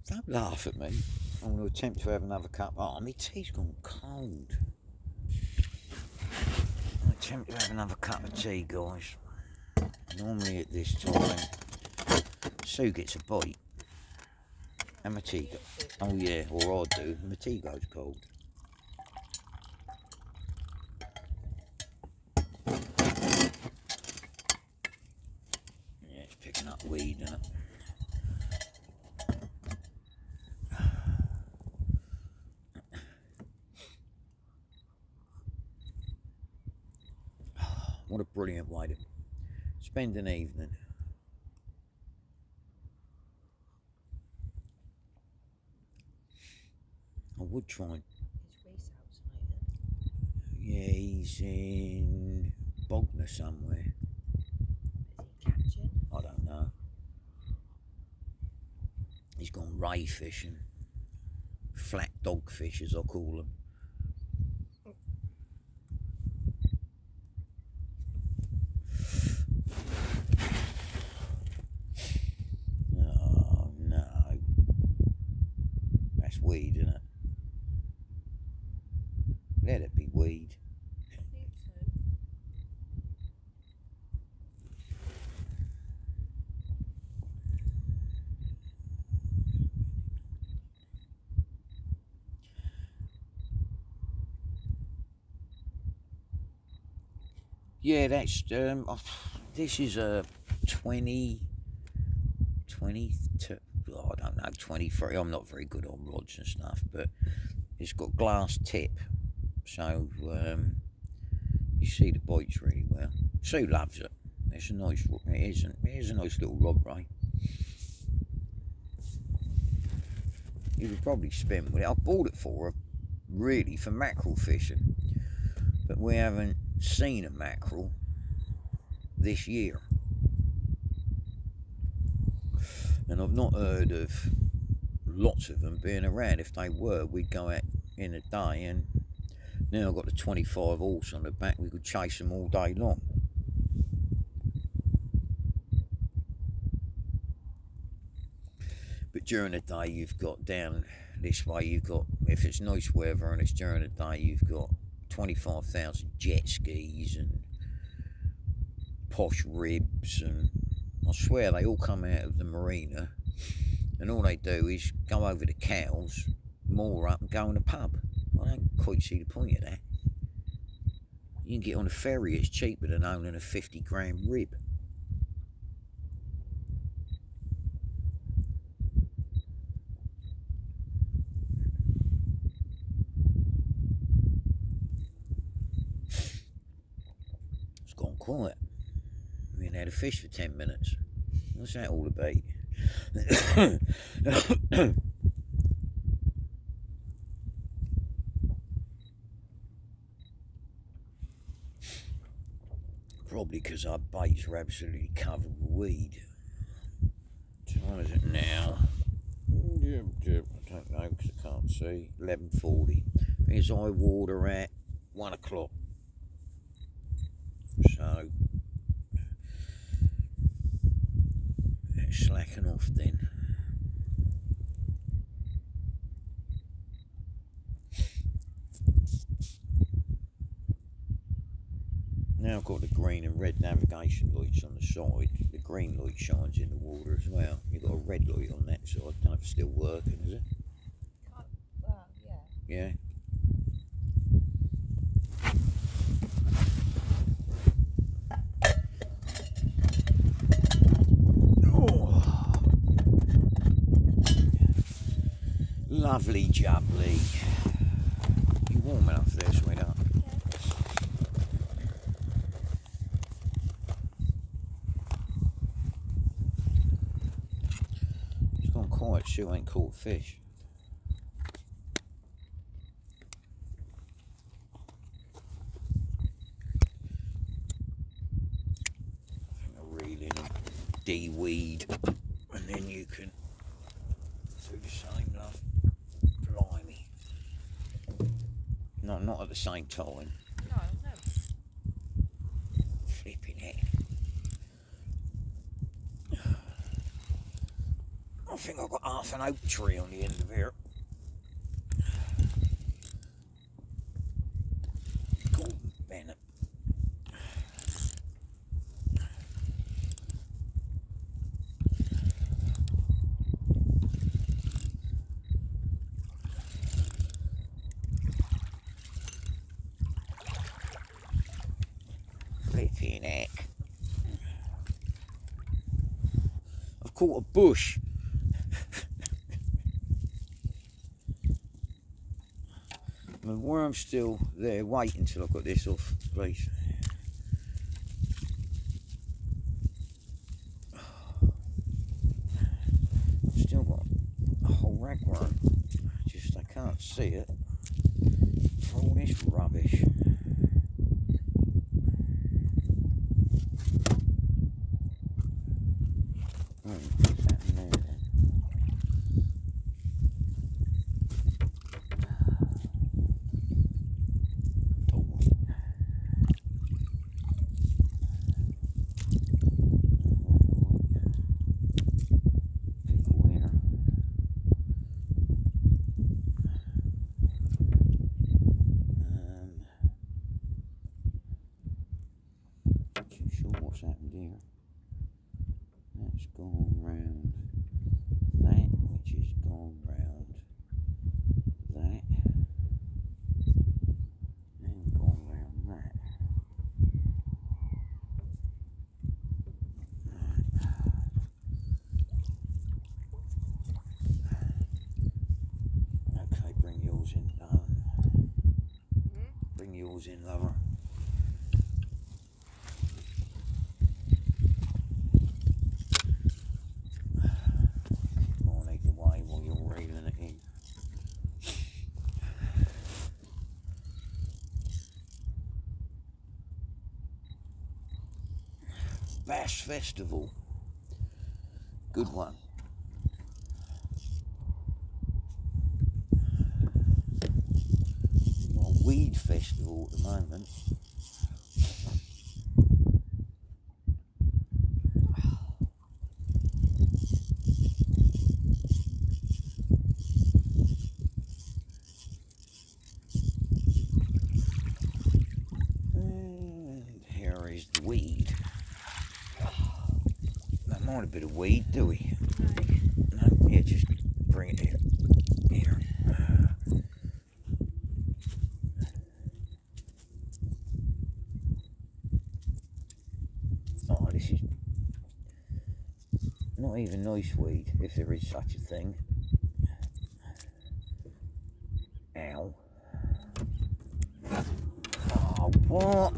Don't laugh at me. I'm going to attempt to have another cup. Oh, my tea's gone cold. I'll attempt to have another cup of tea, guys. Normally at this time, Sue gets a bite. And my tea goes. Oh yeah, or I do. My tea goes cold. Yeah, it's picking up weed, isn't it? What a brilliant way to spend an evening. I would try. Is Reese outside then? Yeah, he's in Bognor somewhere. Is he catching? I don't know. He's gone ray fishing. Flat dogfish, as I call them. Oh no. That's weed, isn't it? Let it be weed. I think so. Yeah, that's This is a 22, oh, I don't know, 23. I'm not very good on rods and stuff, but it's got glass tip, so you see the bites really well. Sue loves it. It's a nice, it is a nice little rod, right? You could probably spin with it. I bought it for her, really, for mackerel fishing, but we haven't seen a mackerel this year, and I've not heard of lots of them being around. If they were, we'd go out in a day, and now I've got the 25 horse on the back, we could chase them all day long. But during the day, you've got down this way, you've got, if it's nice weather and it's during the day, you've got 25,000 jet skis and posh ribs, and I swear they all come out of the marina, and all they do is go over the cows, moor up and go in the pub. I don't quite see the point of that. You can get on a ferry, it's cheaper than owning a 50-gram rib. It's gone quiet. We ain't had a fish for 10 minutes. What's that all about? Probably because our baits are absolutely covered with weed. So what is it now? I don't know because I can't see. 11:40. I think it's high water at 1 o'clock. So it's slacking off then. Now I've got the green and red navigation lights on the side. The green light shines in the water as well. You've got a red light on that side. I don't know if it's still working, is it? Yeah. Yeah. Oh. Lovely jubbly. You warm enough there, sweetheart? It's gone quiet, still ain't caught fish. De-weed, and then you can do the same, love. Blimey. No, not at the same time. No. Flipping heck. I think I've got half an oak tree on the end of here. Gordon Bennett. Flipping heck. I've caught a bush. My worm's still there, waiting till I've got this off, please. Still got a whole ragworm. Just I can't see it for all this rubbish. What's happening there then? nose in, lover. Come on, make away while you're reeling it in. Bass Festival. Good one. Got a weed festival at the moment. And here is the weed. Don't mind a bit of weed, do we? No, yeah, just bring it here. Here. Oh, this is not even nice weed, if there is such a thing. Ow. Oh, what?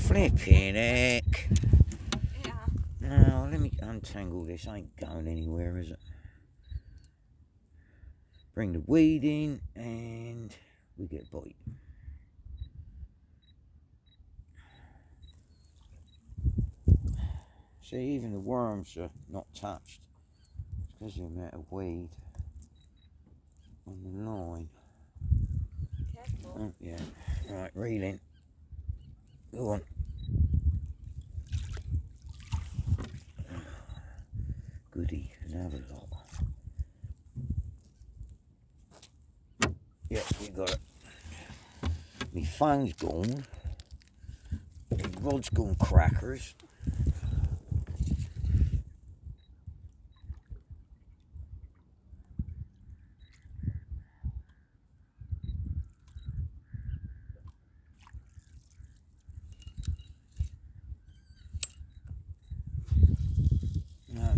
Flipping heck. Yeah. Now, let me untangle this. Ain't going anywhere, is it? Bring the weed in, and we get a bite. See, even the worms are not touched. It's because of the amount of weed on the line. Careful. Oh, yeah. Right, reeling. Go on. Goody, another lot. Yep, you got it. My phone's gone. My rod's gone crackers. No.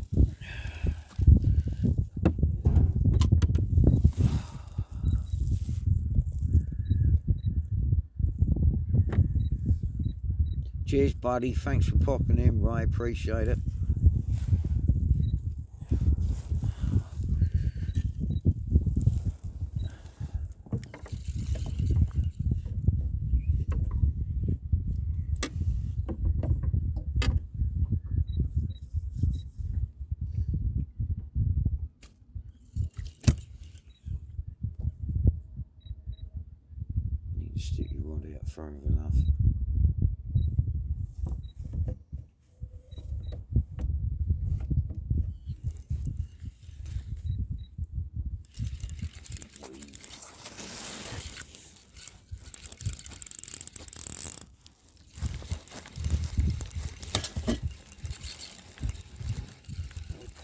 Cheers, buddy. Thanks for popping in, Ray. Appreciate it. Need to stick your rod out further enough.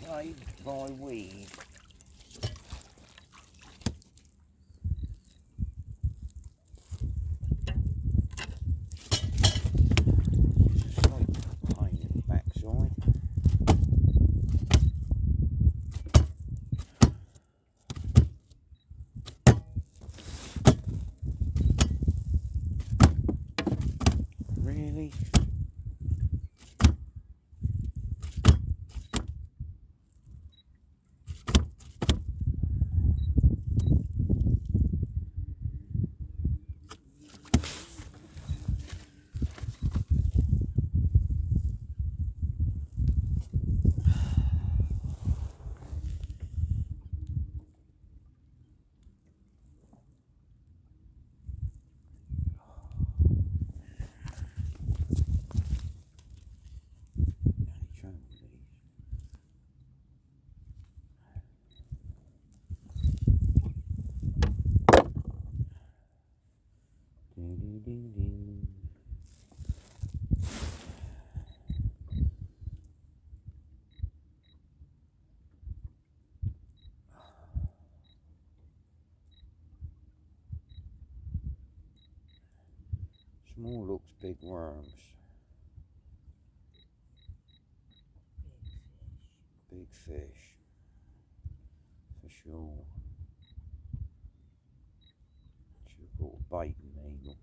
Plagued by weed. Slight pain in the backside. Really? Small looks, big worms. Big fish. For sure. Should have brought a bait and eagle.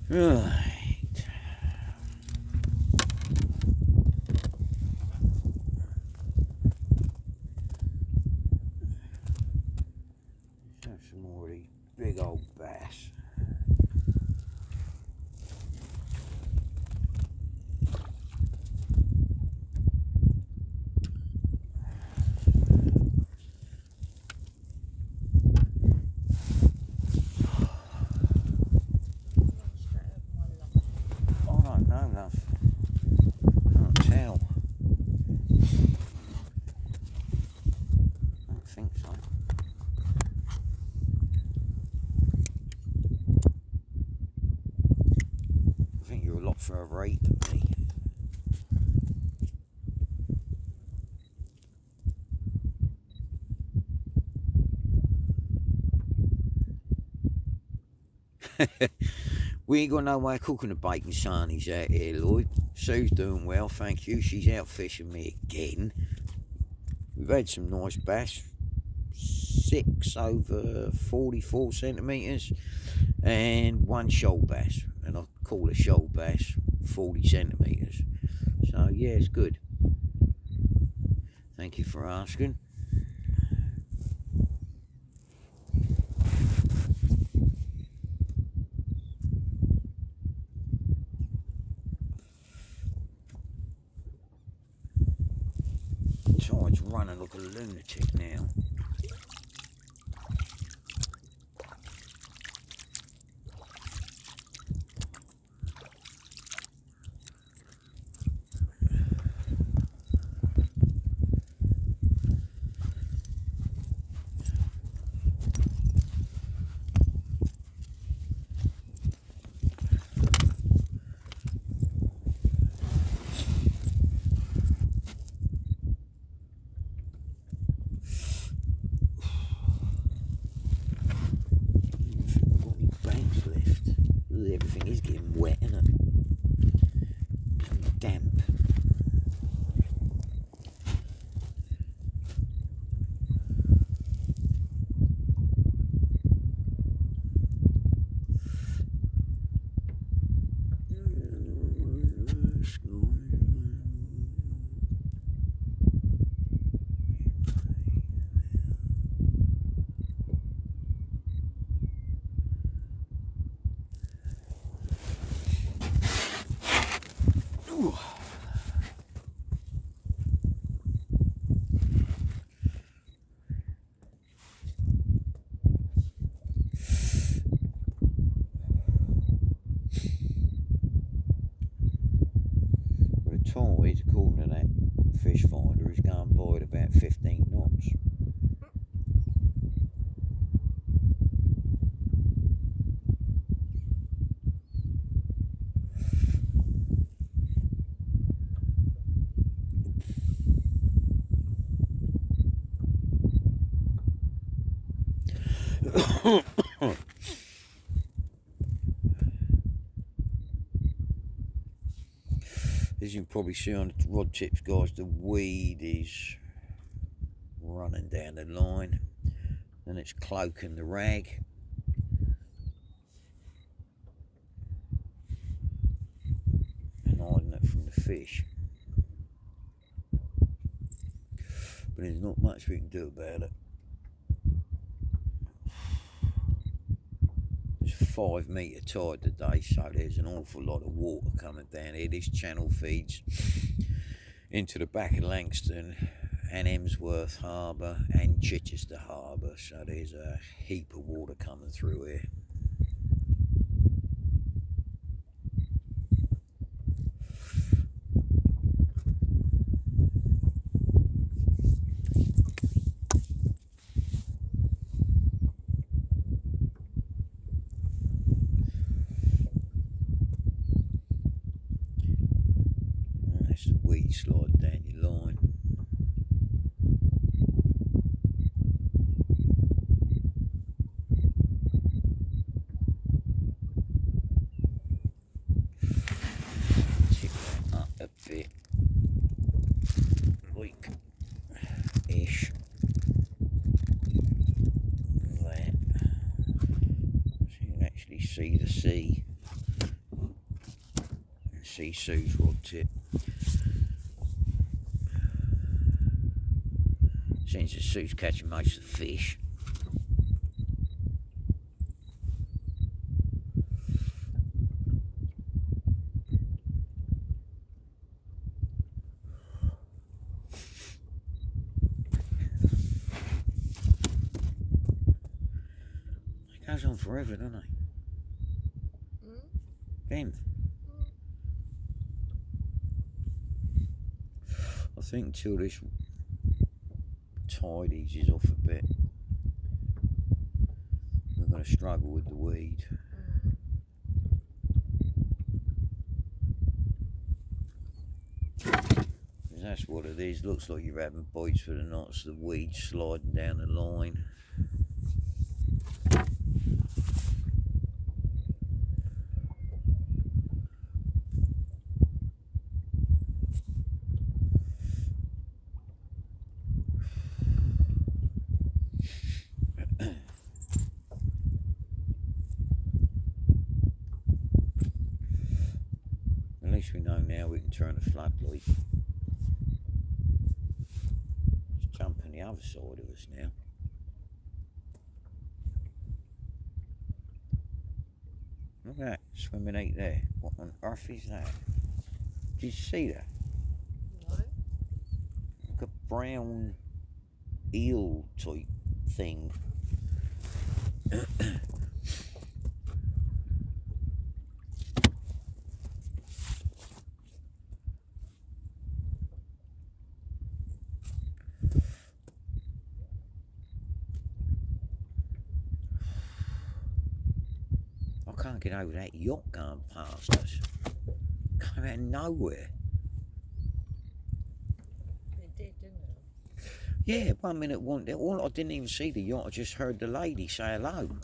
Right. Let's have some more of these big old bass. I don't know, love. Can't tell. I don't think so. I think you're a lot further eight than me. We ain't got no way of cooking the bacon sarnies out here, Lloyd. Sue's doing well, thank you. She's out fishing me again. We've had some nice bass. 6 over 44 centimetres and 1 shoal bass. And I call a shoal bass 40 centimetres. So yeah, it's good. Thank you for asking. Tide's running like a lunatic now. Everything is getting wet, isn't it? And damp. Tide, according to that fish finder, is going by at about 15 knots. As you can probably see on the rod tips, guys, the weed is running down the line and it's cloaking the rag. And hiding it from the fish. But there's not much we can do about it. It's 5 metre tide today, so there's an awful lot of water coming down here. This channel feeds into the back of Langston and Emsworth Harbour and Chichester Harbour, so there's a heap of water coming through here. That's the weed slide down your line. Tip that up a bit, like-ish. That. So you can actually see the sea see Sue's rod tip. Seems that Sue's catching most of the fish. It goes on forever, doesn't it? Them. I think until this tide eases off a bit, we're going to struggle with the weed. That's what it is. Looks like you're having bites for the knots, the weed sliding down the line. At least we know now we can turn the floodlight. It's jumping the other side of us now. Look at that swimming out there. What on earth is that? Did you see that? No. Like a brown eel type thing. I can't get over that yacht going past us. Came out of nowhere. It did, didn't it? Yeah, 1 minute, I didn't even see the yacht, I just heard the lady say hello.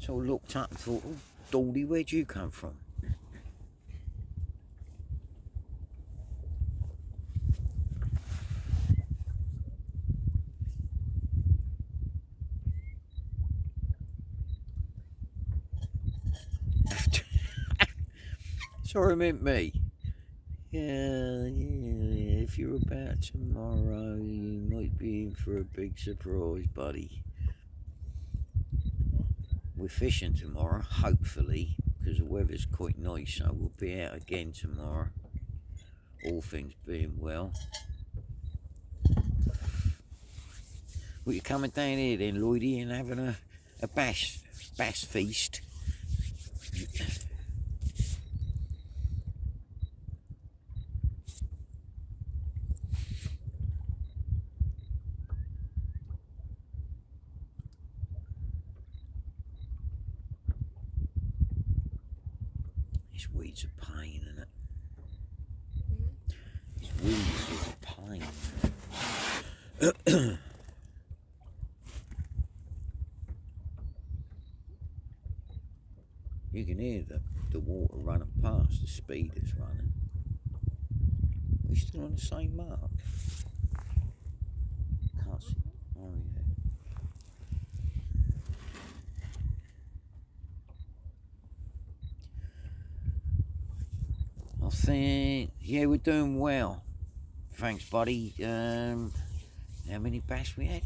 So I looked up and thought, oh, Dawdy, where'd you come from? Sorry, I meant me. Yeah, if you're about tomorrow, you might be in for a big surprise, buddy. We're fishing tomorrow, hopefully, because the weather's quite nice, so we'll be out again tomorrow, all things being well. Well, you're coming down here then, Lloydie, and having a bass feast. This weed's a pain, isn't it? This weed is a pain. You can hear the water running past, the speeders running. We're still on the same mark. Can't see. Oh, yeah. I think, yeah, we're doing well. Thanks, buddy. How many bass we had?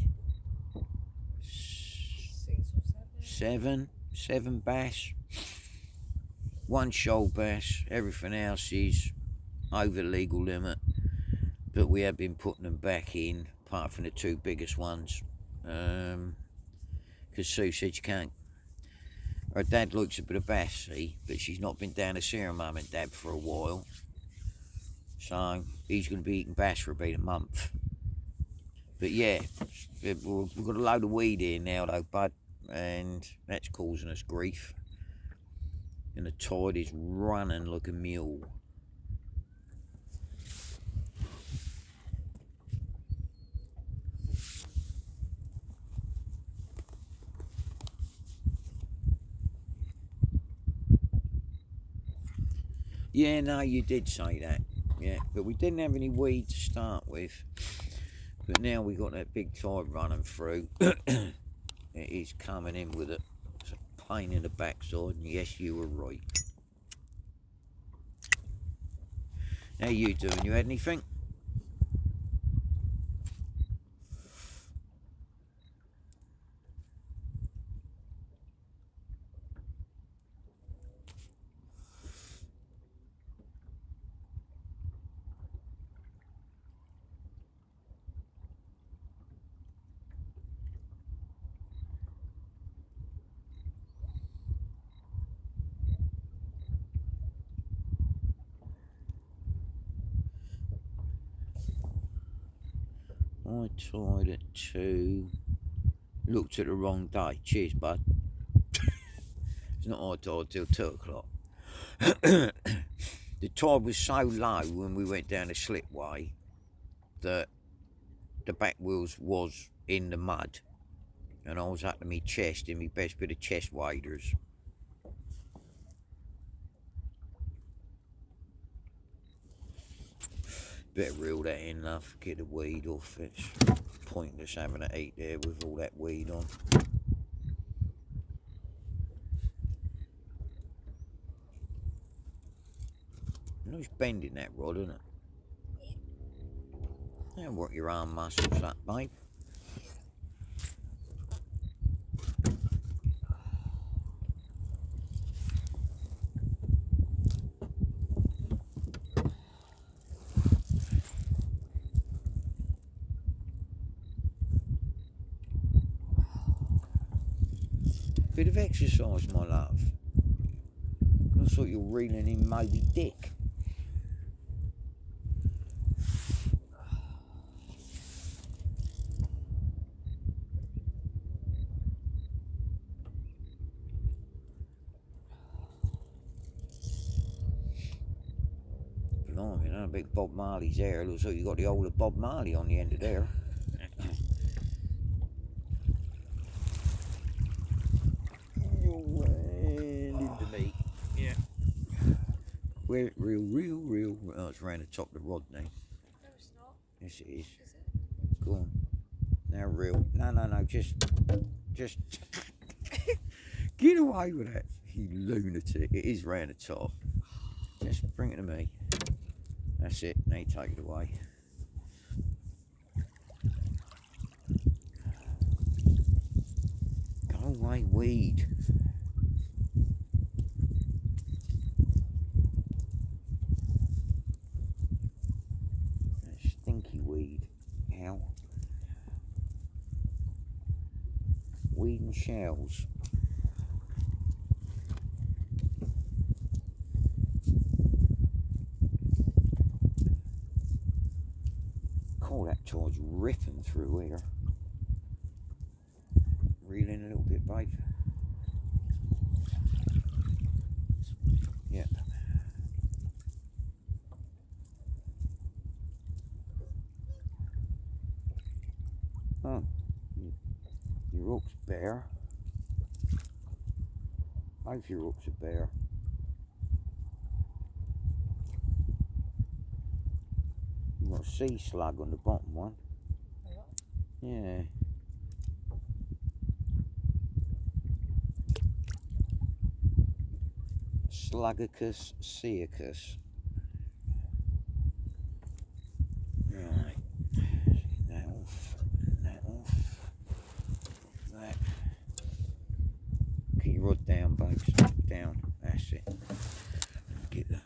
6 or 7. Seven bass. 1 shoal bass. Everything else is over legal limit. But we have been putting them back in, apart from the 2 biggest ones. Because Sue said she can't. Her dad likes a bit of bass, see, but she's not been down to see her mum and dad for a while. So he's going to be eating bass for about a month. But yeah, we've got a load of weed here now though, bud, and that's causing us grief. And the tide is running like a mule. Yeah, no, you did say that. Yeah, but we didn't have any weed to start with. But now we got that big tide running through. It is coming in with it. It's a pain in the backside, and yes, you were right. How you doing? You had anything? I tried at 2. Looked at the wrong day. Cheers, bud. It's not I died till 2 o'clock. The tide was so low when we went down the slipway that the back wheels was in the mud, and I was up to my chest in my best bit of chest waders. Better reel that in, love. Get the weed off. It's pointless having to eat there with all that weed on. Nice bend in that rod, isn't it? Yeah, work your arm muscles up, babe. Bit of exercise, my love. Looks like you're reeling in Moby Dick. Blimey, that big Bob Marley's there. Looks like you got the old of Bob Marley on the end of there. Into me. Yeah. Real. Oh, it's round the top of the rod now. No, it's not. Yes, it is. Is it? Go on. Now reel. No. Just. Get away with that, you lunatic. It is round the top. Just bring it to me. That's it. Now you take it away. Go away, weed. That stinky weed. Ow. Weed and shells. Oh, that tide's ripping through here. Reel in a little bit, babe. Yep. Oh, your hook's bare. Both your hooks are bare. You've got a sea slug on the bottom one. Yeah. Slugicus ceacus. Right. That off. That off. That. Keep your rod down, babes. Down. That's it. Get the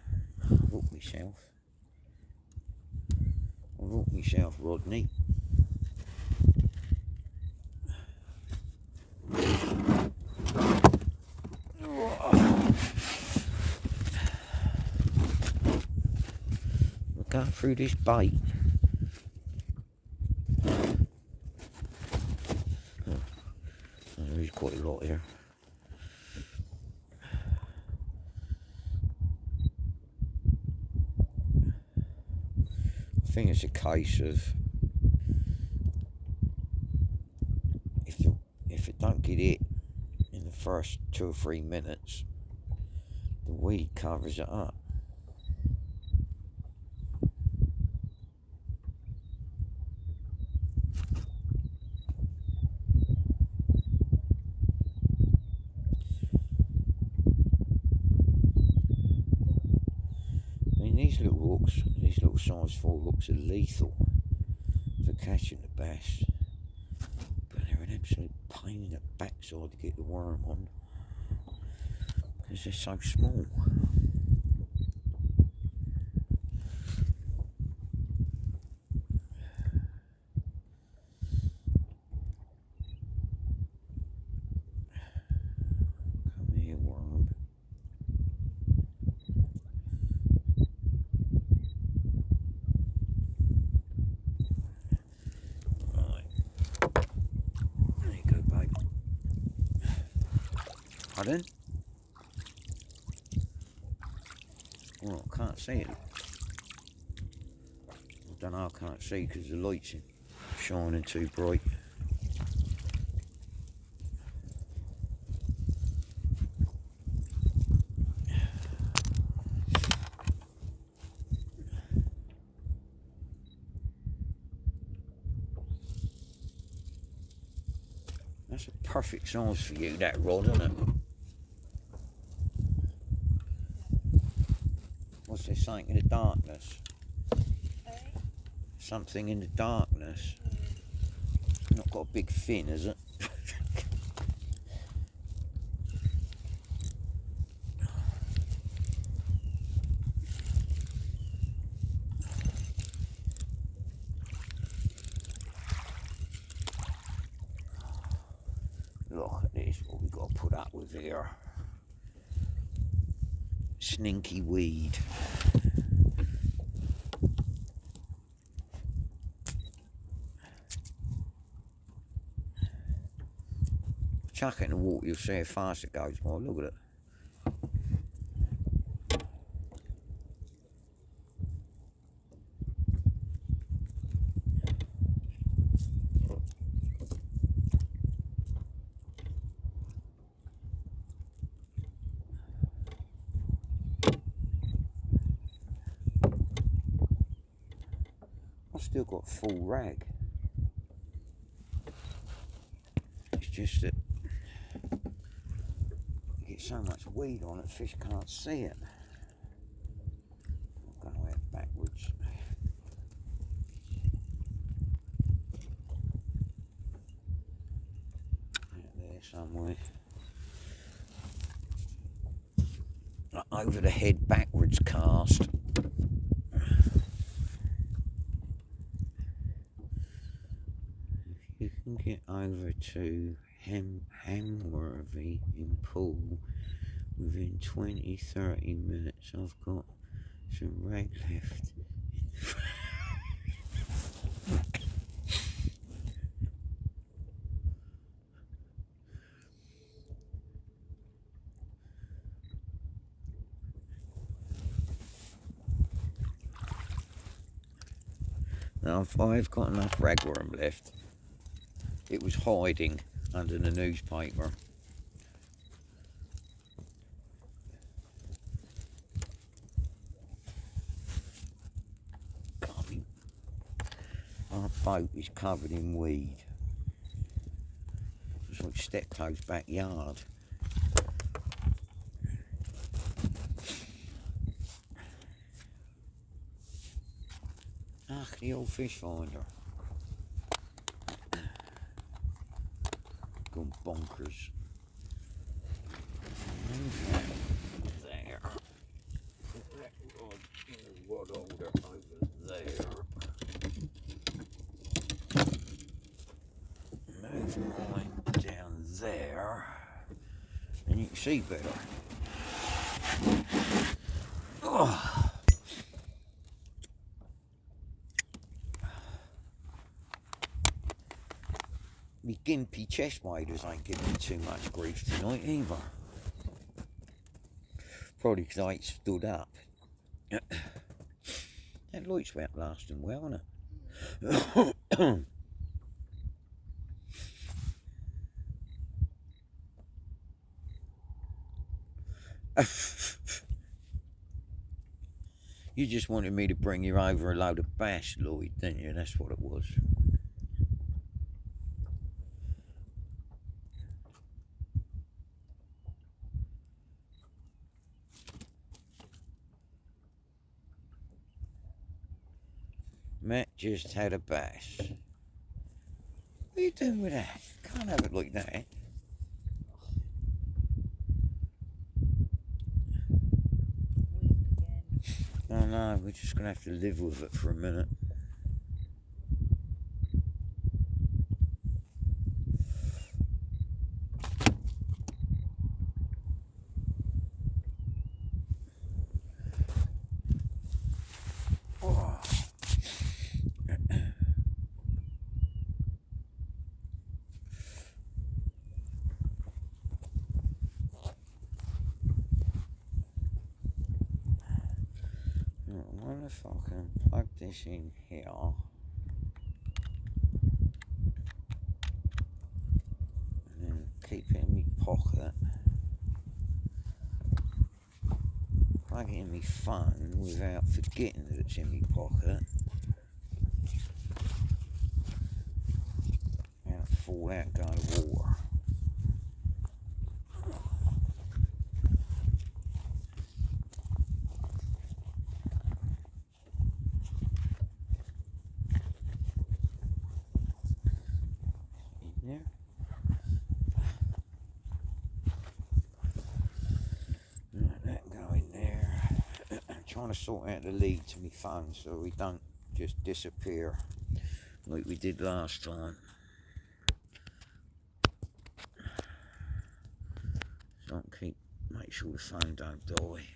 hook myself. I'll hook myself, Rodney. Go through this bait. Oh, there is quite a lot here. I think it's a case of if it don't get it in the first 2 or 3 minutes, the weed covers it up. these little size 4 hooks are lethal for catching the bass, but they're an absolute pain in the backside to get the worm on because they're so small. Come here, worm. Pardon? Well, I can't see it. I don't know, I can't see because the light's shining too bright. That's a perfect size for you, that rod, isn't it? What's there, something in the darkness? Something in the darkness. Not got a big fin, is it? Look at this, what we got to put up with here. Sninky weed. Chuck it in the water, you'll see how fast it goes, boy. Look at it. I've still got full rag. It's just that you get so much weed on it, fish can't see it. I'm going out backwards. Out there somewhere. Over the head backwards cast. You can get over to Hamworthy in Poole within 20-30 minutes. I've got some rag left. Now I've got enough ragworm left. It was hiding under the newspaper. Our boat is covered in weed. It's like Steptoe's backyard. Ah, the old fish finder. Gone bonkers. There. Put that rod holder over there. Move mine down there. And you can see better. Oh. Me gimpy chest waders ain't giving me too much grief tonight either. Probably because I ain't stood up. That light's lasting well, isn't it? You just wanted me to bring you over a load of bass, Lloyd, didn't you? That's what it was. just had a bass. What are you doing with that? Can't have it like that. Weep again. Oh no, we're just gonna have to live with it for a minute. Oh. I wonder if I can plug this in here. And then keep it in my pocket. Plug it in my phone without forgetting that it's in my pocket. And fall out and go to water. In there. Let that go in there. I'm trying to sort out the lead to my phone so we don't just disappear like we did last time. So I can make sure the phone don't die.